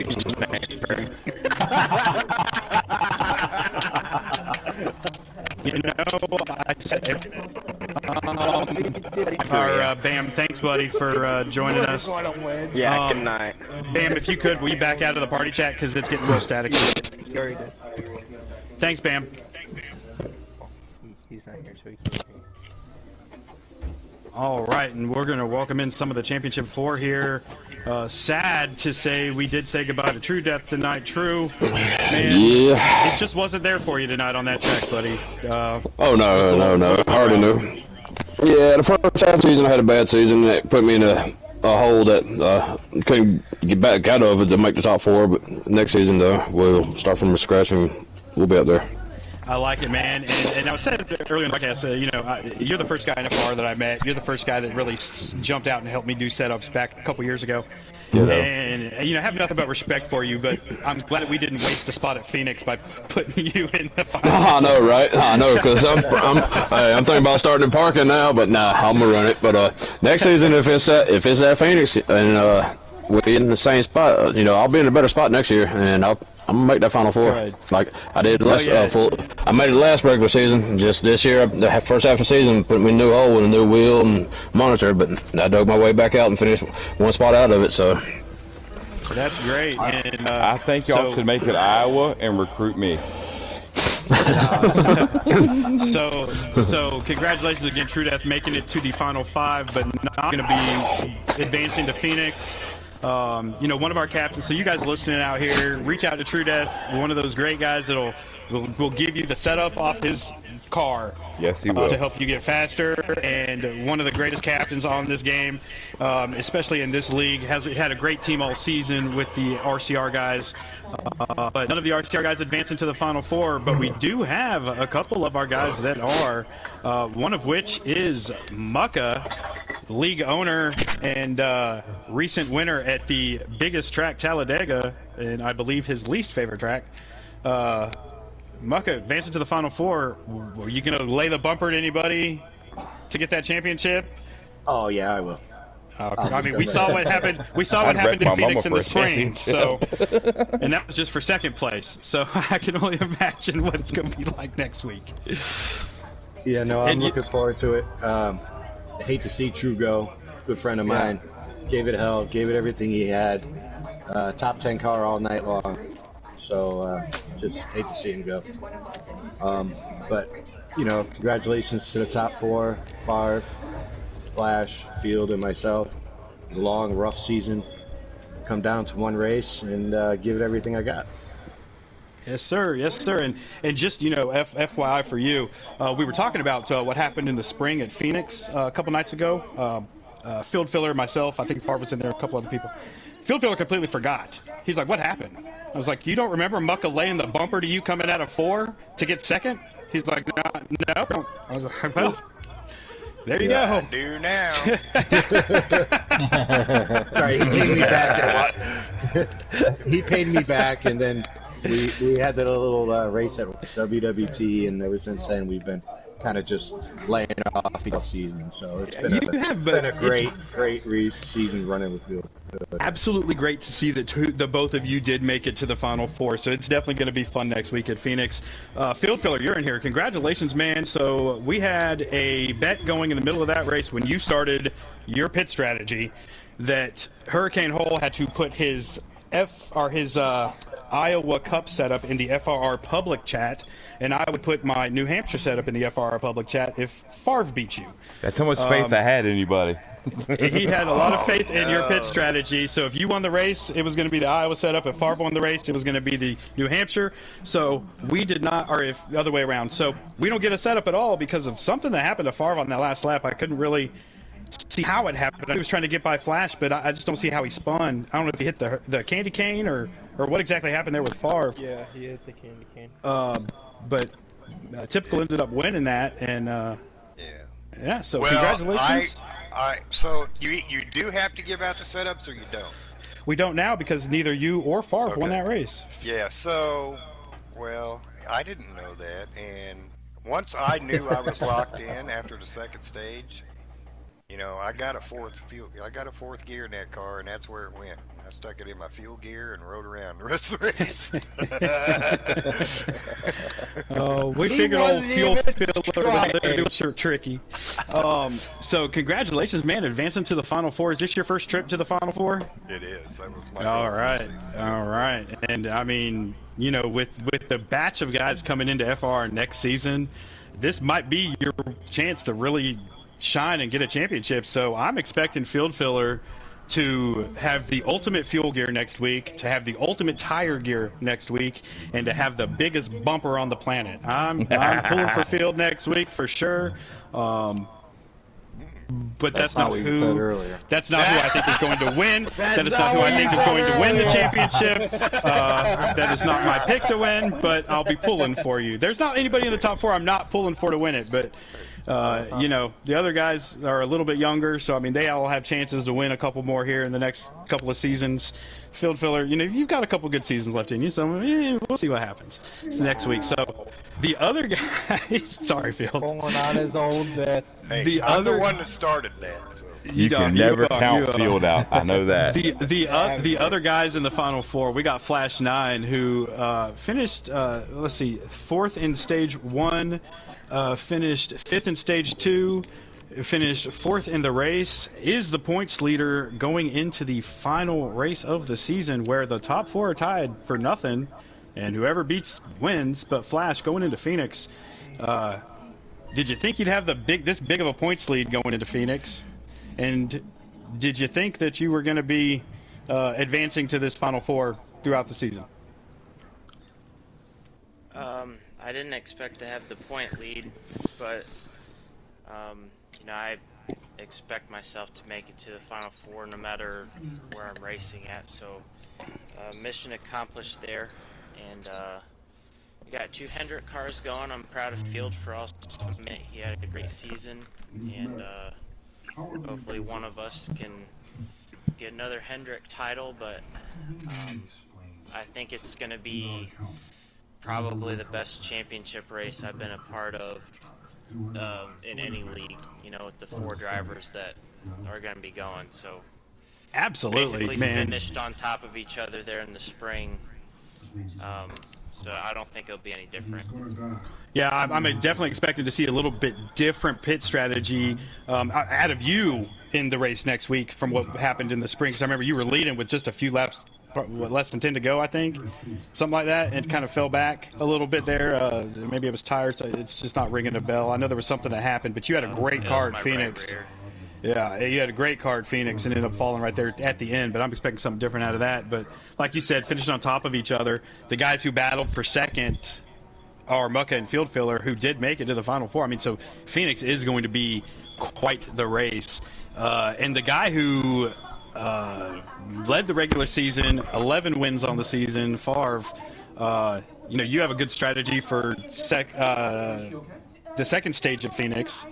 You know, I said, Bam, thanks, buddy, for joining us. Yeah, good night. Bam, if you could, will you back out of the party chat because it's getting real static. You already did. Thanks, Bam. He's not here, so he can't hear you. All right, and we're going to welcome in some of the Championship 4 here. Sad to say we did say goodbye to True Death tonight. True, man, Yeah. it just wasn't there for you tonight on that track, buddy. Oh no! I already knew. Yeah, the first half season I had a bad season. It put me in a hole that couldn't get back out of it to make the top 4. But next season though, we'll start from scratch and we'll be up there. I like it, man. And I said earlier in the podcast, you know, you're the first guy in FR that I met. You're the first guy that really jumped out and helped me do setups back a couple years ago. Yeah. And, you know, I have nothing but respect for you, but I'm glad that we didn't waste a spot at Phoenix by putting you in the final. I know, right? I know, because I'm thinking about starting in parking now, but nah, I'm gonna run it. But next season, if it's at Phoenix and we're in the same spot, you know, I'll be in a better spot next year, and I'm gonna make that Final 4 Good. like I did last yeah. I made it last regular season. Just this year, the first half of the season, put me in a new hole with a new wheel and monitor, but I dug my way back out and finished one spot out of it. So That's great. And I think y'all should make it Iowa and recruit me. So congratulations again, True Death, making it to the Final 5, but not going to be advancing to Phoenix. You know, one of our captains. So you guys listening out here, reach out to True Death, one of those great guys that'll will give you the setup off his car. Yes, he will. To help you get faster, and one of the greatest captains on this game, especially in this league, has had a great team all season with the RCR guys. But none of the RCR guys advanced into the Final 4, but we do have a couple of our guys that are, one of which is Mucka, league owner and recent winner at the biggest track, Talladega, and I believe his least favorite track. Mucka, advancing to the Final 4, are you going to lay the bumper to anybody to get that championship? Oh yeah, I will. I mean, we saw what happened. We saw what I'd happened wreck in my Phoenix in mama the for a spring. So, championship. and that was just for 2nd place. So I can only imagine what it's going to be like next week. Yeah, no, I'm looking forward to it. I hate to see True go. Good friend of mine. Gave it hell. Gave it everything he had. Top 10 car all night long. So just hate to see him go. But, congratulations to the top 4, Favre, Flash, Field, and myself. It was a long, rough season. Come down to one race and give it everything I got. Yes, sir. Yes, sir. And just, FYI for you, we were talking about what happened in the spring at Phoenix a couple nights ago. Field Filler, myself, I think Favre was in there, a couple other people. Field Filler completely forgot. He's like, what happened? I was like, you don't remember Mucka laying the bumper to you coming out of 4 to get second? He's like, no. I was like, well, there you go. I do now. Sorry, he paid me back. He paid me back, and then we had that little race at WWT, and ever since then we've been kind of just laying off the season. So it's been a great season running with Field. Absolutely great to see that the both of you did make it to the Final Four. So it's definitely going to be fun next week at Phoenix. Field Filler, you're in here. Congratulations, man. So we had a bet going in the middle of that race when you started your pit strategy that Hurricane Hole had to put his Iowa Cup setup in the FRR public chat, and I would put my New Hampshire setup in the FRR public chat if Favre beat you. That's how much faith I had in you, buddy. He had a lot of faith in your pit strategy. So if you won the race, it was going to be the Iowa setup. If Favre won the race, it was going to be the New Hampshire. So we did not, or if the other way around. So we don't get a setup at all because of something that happened to Favre on that last lap. I couldn't really see how it happened. He was trying to get by Flash, but I just don't see how he spun. I don't know if he hit the candy cane or what exactly happened there with Favre. Yeah, he hit the candy cane. But Typical ended up winning that, and yeah. So well, congratulations. So you do have to give out the setups, or you don't? We don't now because neither you or Favre won that race. Yeah. So, well, I didn't know that, and once I knew I was locked in after the second stage, I got a fourth gear in that car, and that's where it went. I stuck it in my fuel gear and rode around the rest of the race. We figured old fuel filler was there doing tricky. So congratulations, man, advancing to the Final Four. Is this your first trip to the Final Four? It is. That was my all right. And I mean, with the batch of guys coming into FR next season, this might be your chance to really shine and get a championship. So I'm expecting Field Filler to have the ultimate fuel gear next week, to have the ultimate tire gear next week, and to have the biggest bumper on the planet. I'm pulling for Field next week for sure. But that's not who. That's not who I think is going to win. That is not who I think is going to win the championship. That is not my pick to win. But I'll be pulling for you. There's not anybody in the top 4 I'm not pulling for to win it. But the other guys are a little bit younger, so I mean they all have chances to win a couple more here in the next couple of seasons. Field Filler, you've got a couple good seasons left in you, so we'll see what happens next week. So the other guys, sorry, Field. Pulling on his old bets. Hey, I'm the one that started that. So. You can never count Field out. I know that. The other guys in the Final Four, we got Flash 9, who finished, 4th in Stage 1, finished 5th in Stage 2, finished 4th in the race, is the points leader going into the final race of the season where the top 4 are tied for nothing, and whoever beats wins. But Flash, going into Phoenix, did you think you'd have this big of a points lead going into Phoenix? And did you think that you were going to be advancing to this Final Four throughout the season? I didn't expect to have the point lead, but I expect myself to make it to the Final Four no matter where I'm racing at. So mission accomplished there, and we got 2 Hendrick cars going. I'm proud of Field for us. He had a great season, and hopefully one of us can get another Hendrick title, but I think it's going to be probably the best championship race I've been a part of in any league, with the 4 drivers that are going to be going. So absolutely, basically man. Finished on top of each other there in the spring. So I don't think it'll be any different. Yeah, I'm definitely expecting to see a little bit different pit strategy out of you in the race next week from what happened in the spring. Because I remember you were leading with just a few laps less than 10 to go, I think, something like that, and kind of fell back a little bit there. Maybe it was tires, so it's just not ringing a bell. I know there was something that happened, but you had a great card, Phoenix. Right. Yeah, you had a great card, Phoenix, and ended up falling right there at the end, but I'm expecting something different out of that. But like you said, finishing on top of each other, the guys who battled for second are Mucka and Field Filler, who did make it to the Final Four. I mean, so Phoenix is going to be quite the race. And the guy who led the regular season, 11 wins on the season, Favre, you have a good strategy for the second stage of Phoenix.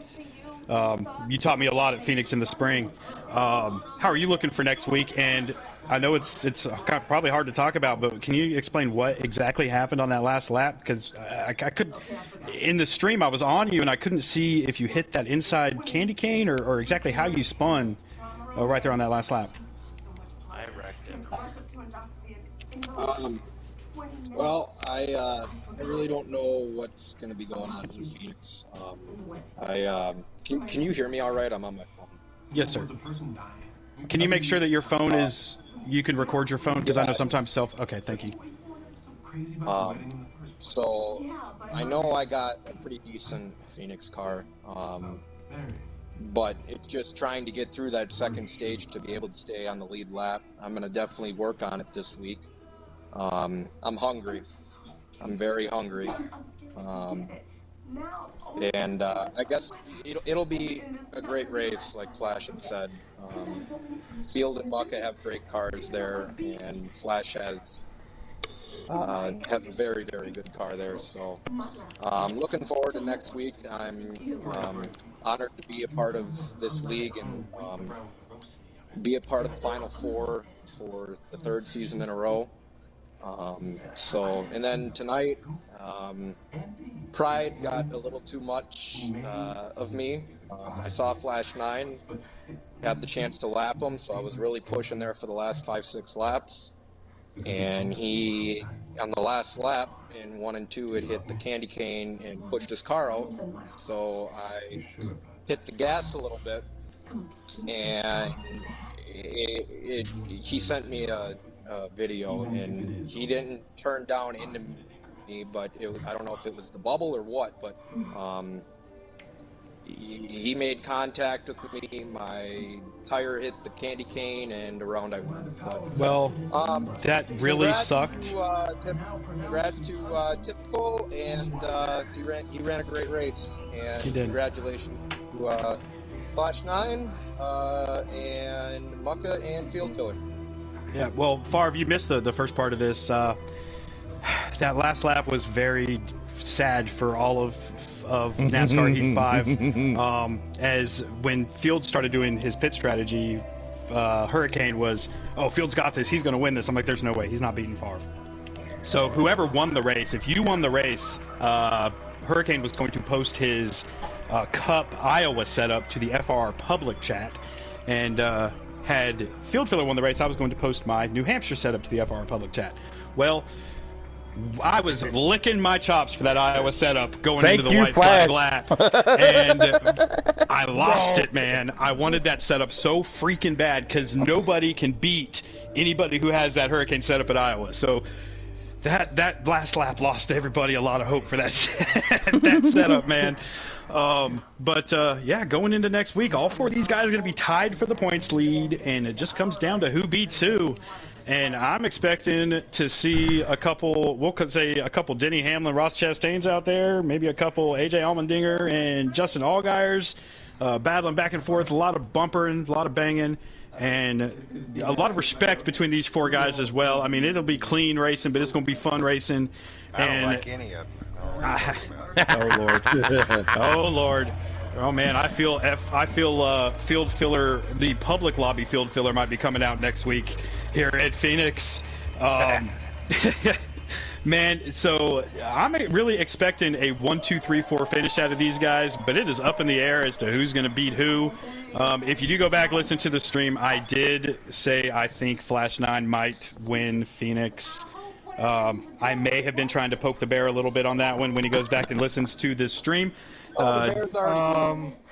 You taught me a lot at Phoenix in the spring. How are you looking for next week? And I know it's probably hard to talk about, but can you explain what exactly happened on that last lap? Because I could, in the stream, I was on you and I couldn't see if you hit that inside candy cane or exactly how you spun right there on that last lap. I wrecked him. Well, I really don't know what's going to be going on for Phoenix. Can you hear me all right? I'm on my phone. Yes, sir. Can you make sure that your phone you can record your phone? Because I know sometimes okay, thank you. So I know I got a pretty decent Phoenix car, but it's just trying to get through that second stage to be able to stay on the lead lap. I'm going to definitely work on it this week. I'm hungry. I'm very hungry. And I guess it'll be a great race, like Flash had said. Field and Mucka have great cars there, and Flash has a very, very good car there. So looking forward to next week. I'm honored to be a part of this league and be a part of the Final Four for the third season in a row. And then tonight, pride got a little too much of me. I saw Flash 9, had the chance to lap him, so I was really pushing there for the last 5-6 laps. And he, on the last lap, in 1 and 2, it hit the candy cane and pushed his car out. So I hit the gas a little bit, and he sent me a video, and he didn't turn down into me, but I don't know if it was the bubble or what, but he made contact with me. My tire hit the candy cane, and around I went. But, that really sucked. Congrats to Typical, and he ran a great race. And he did. Congratulations to Flash 9 and Mucka and Field Killer. Yeah, well, Favre, you missed the first part of this. That last lap was very sad for all of NASCAR Heat 5. As when Field started doing his pit strategy, Hurricane was, Field's got this, he's going to win this. I'm like, there's no way, he's not beating Favre. So whoever won the race, if you won the race, Hurricane was going to post his Cup Iowa setup to the FR public chat, and had Field Filler won the race, I was going to post my New Hampshire setup to the FR public chat. Well, I was licking my chops for that Iowa setup going into the white flag lap, and I lost it, man. I wanted that setup so freaking bad because nobody can beat anybody who has that Hurricane setup at Iowa. So that last lap lost everybody a lot of hope for that that setup, man. Yeah, going into next week, all four of these guys are going to be tied for the points lead, and it just comes down to who beats who. And I'm expecting to see a couple, we'll say a couple Denny Hamlin, Ross Chastains out there, maybe a couple AJ Allmendinger and Justin Allgaiers battling back and forth, a lot of bumpering, a lot of banging, and a lot of respect between these four guys as well. I mean, it'll be clean racing, but it's going to be fun racing. I don't like any of them. Oh, Lord. Oh, Lord. Oh, man, I feel Field Filler, the public lobby Field Filler might be coming out next week here at Phoenix. Man, so I'm really expecting a 1, 2, 3, 4 finish out of these guys, but it is up in the air as to who's going to beat who. If you do go back and listen to the stream, I did say I think Flash 9 might win Phoenix. I may have been trying to poke the bear a little bit on that one when he goes back and listens to this stream.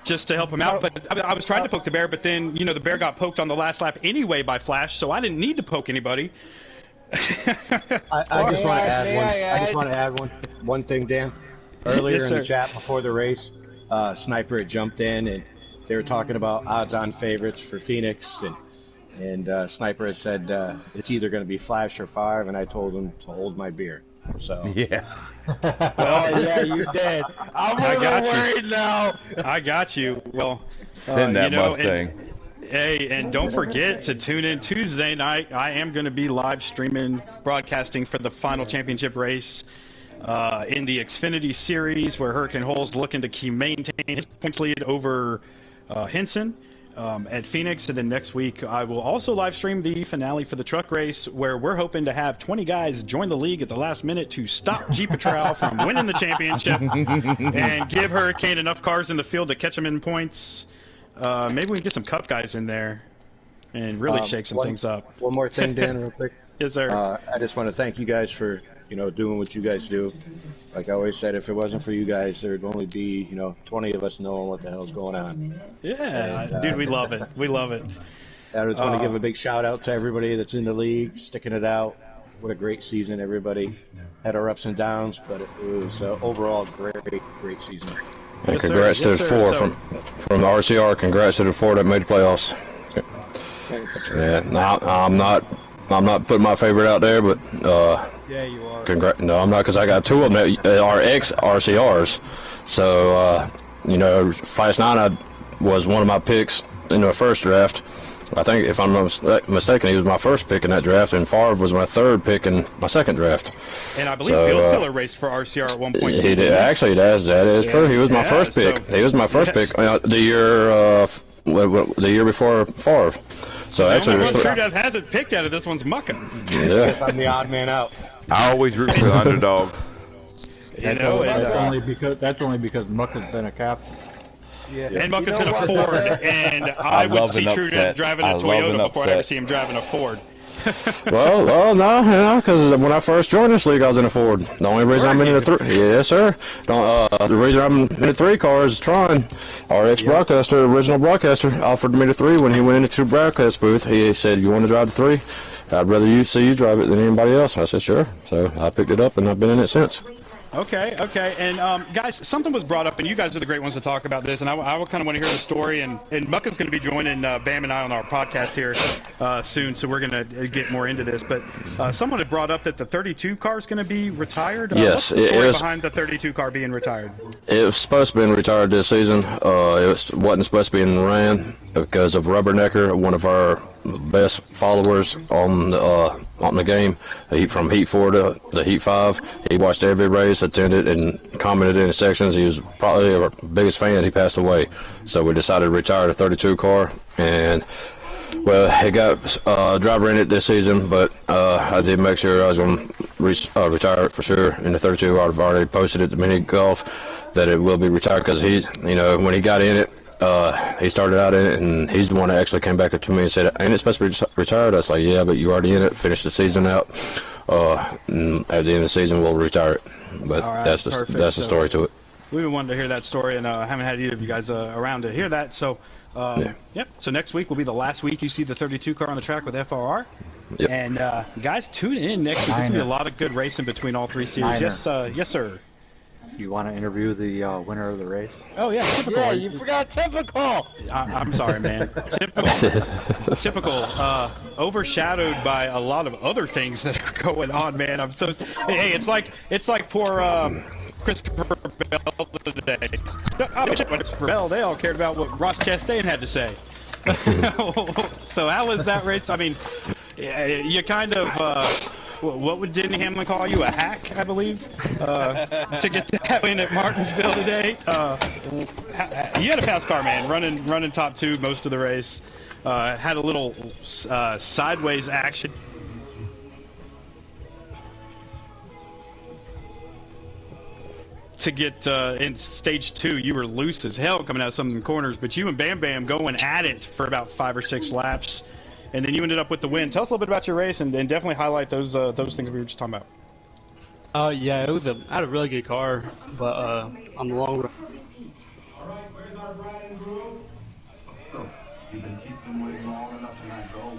Just to help him out, but I was trying to poke the bear, but then, the bear got poked on the last lap anyway by Flash, so I didn't need to poke anybody. I just want to add one. I just want to add one thing, Dan. Earlier Yes, in the sir. chat before the race, Sniper had jumped in and they were talking about odds-on favorites for Phoenix, and Sniper had said it's either going to be Flash or Favre, and I told him to hold my beer. So Yeah. Oh yeah, you did. I'm a little worried now. I got you. Well, Send that you know, Mustang. Hey, and don't forget to tune in Tuesday night. I am going to be live streaming, broadcasting for the final championship race in the Xfinity Series, where Hurricane Hull's looking to maintain his points lead over Henson at Phoenix. And then next week, I will also live stream the finale for the truck race, where we're hoping to have 20 guys join the league at the last minute to stop Jeep Patrol from winning the championship and give Hurricane enough cars in the field to catch them in points. Maybe we can get some Cup guys in there and really shake some things up. One more thing, Dan, real quick. Yes, sir. I just want to thank you guys for doing what you guys do. Like I always said, if it wasn't for you guys, there'd only be 20 of us knowing what the hell's going on. Yeah, dude, we love it. We love it. I just want to give a big shout out to everybody that's in the league, sticking it out. What a great season, everybody. Had our ups and downs, but it was overall great season. And Yes, sir. congrats to Yes, the sir. four So- from the RCR. Congrats to the four that made the playoffs. Yeah, no, I'm not putting my favorite out there, but Yeah, you are. no, I'm not, because I got two of them that are ex RCRs. So Fast 9 was one of my picks in the first draft. I think, if I'm not mistaken, he was my first pick in that draft, and Favre was my third pick in my second draft. And I believe So, Field Filler raced for RCR at one point. He did. Actually, that is true. He was my Yeah, first pick. so- He was my first pick the year before Favre. So The actually, only one there's- True Death hasn't picked out of this one's Mucka. I yeah. guess I'm the odd man out. I always root for the underdog. You know, and, That's only because Muck has been a captain. Yeah. and Mucka's You in know a what? Ford, and I I would love see an True Death upset. driving a I love an Toyota before I ever upset. see him driving a Ford. Well, no, because when I first joined this league, I was in a Ford. The only reason I'm in the three, yes, sir. The reason I'm in the 3 car is Tron, our ex-broadcaster, original broadcaster, offered me the 3 when he went into the broadcast booth. He said, "You want to drive the 3? I'd rather see you drive it than anybody else." I said, "Sure." So I picked it up, and I've been in it since. Okay. And guys, something was brought up, and you guys are the great ones to talk about this, and I kind of want to hear the story, and Mucka's going to be joining Bam and I on our podcast here soon, so we're going to get more into this, but someone had brought up that the 32 car is going to be retired. Yes, what's the it story is. behind the 32 car being retired? It was supposed to be retired this season. Wasn't supposed to be ran because of Rubbernecker, one of our best followers on the game. From Heat 4 to the Heat 5, he watched every race, attended, and commented in the sections. He was probably our biggest fan. He passed away, so we decided to retire the 32 car. And well, he got a driver in it this season, but I did make sure I was going to retire it for sure in the 32. I've already posted it to Mini Golf that it will be retired, because when he got in it, he started out in it, and he's the one that actually came back up to me and said, "Ain't it supposed to be retired?" I was like, "Yeah, but you already in it. Finished the season out. And at the end of the season, we'll retire it." But All right, that's perfect. the So- story to it. We wanted to hear that story, and I haven't had either of you guys around to hear that. So, yep. So next week will be the last week you see the 32 car on the track with FRR. Yep. And guys, tune in next week. There's gonna be a lot of good racing between all 3 series. Niner. Yes, sir. You want to interview the winner of the race? Oh yeah, typical. Yeah, you forgot typical. I'm sorry, man. Typical. Overshadowed by a lot of other things that are going on, man. I'm so. Hey, it's like poor Christopher Bell today. Christopher Bell, they all cared about what Ross Chastain had to say. So how was that race? I mean, you kind of. What would Denny Hamlin call you? A hack, I believe, to get that win at Martinsville today. You had a fast car, man, running top 2 most of the race. Had a little sideways action. To get in stage 2, you were loose as hell coming out of some of the corners, but you and Bam Bam going at it for about 5 or 6 laps. And then you ended up with the win. Tell us a little bit about your race, and definitely highlight those things we were just talking about. Yeah, I had a really good car, but on the long run. All right, where's our bride and groom? Oh, you've been keeping them waiting long enough tonight, go.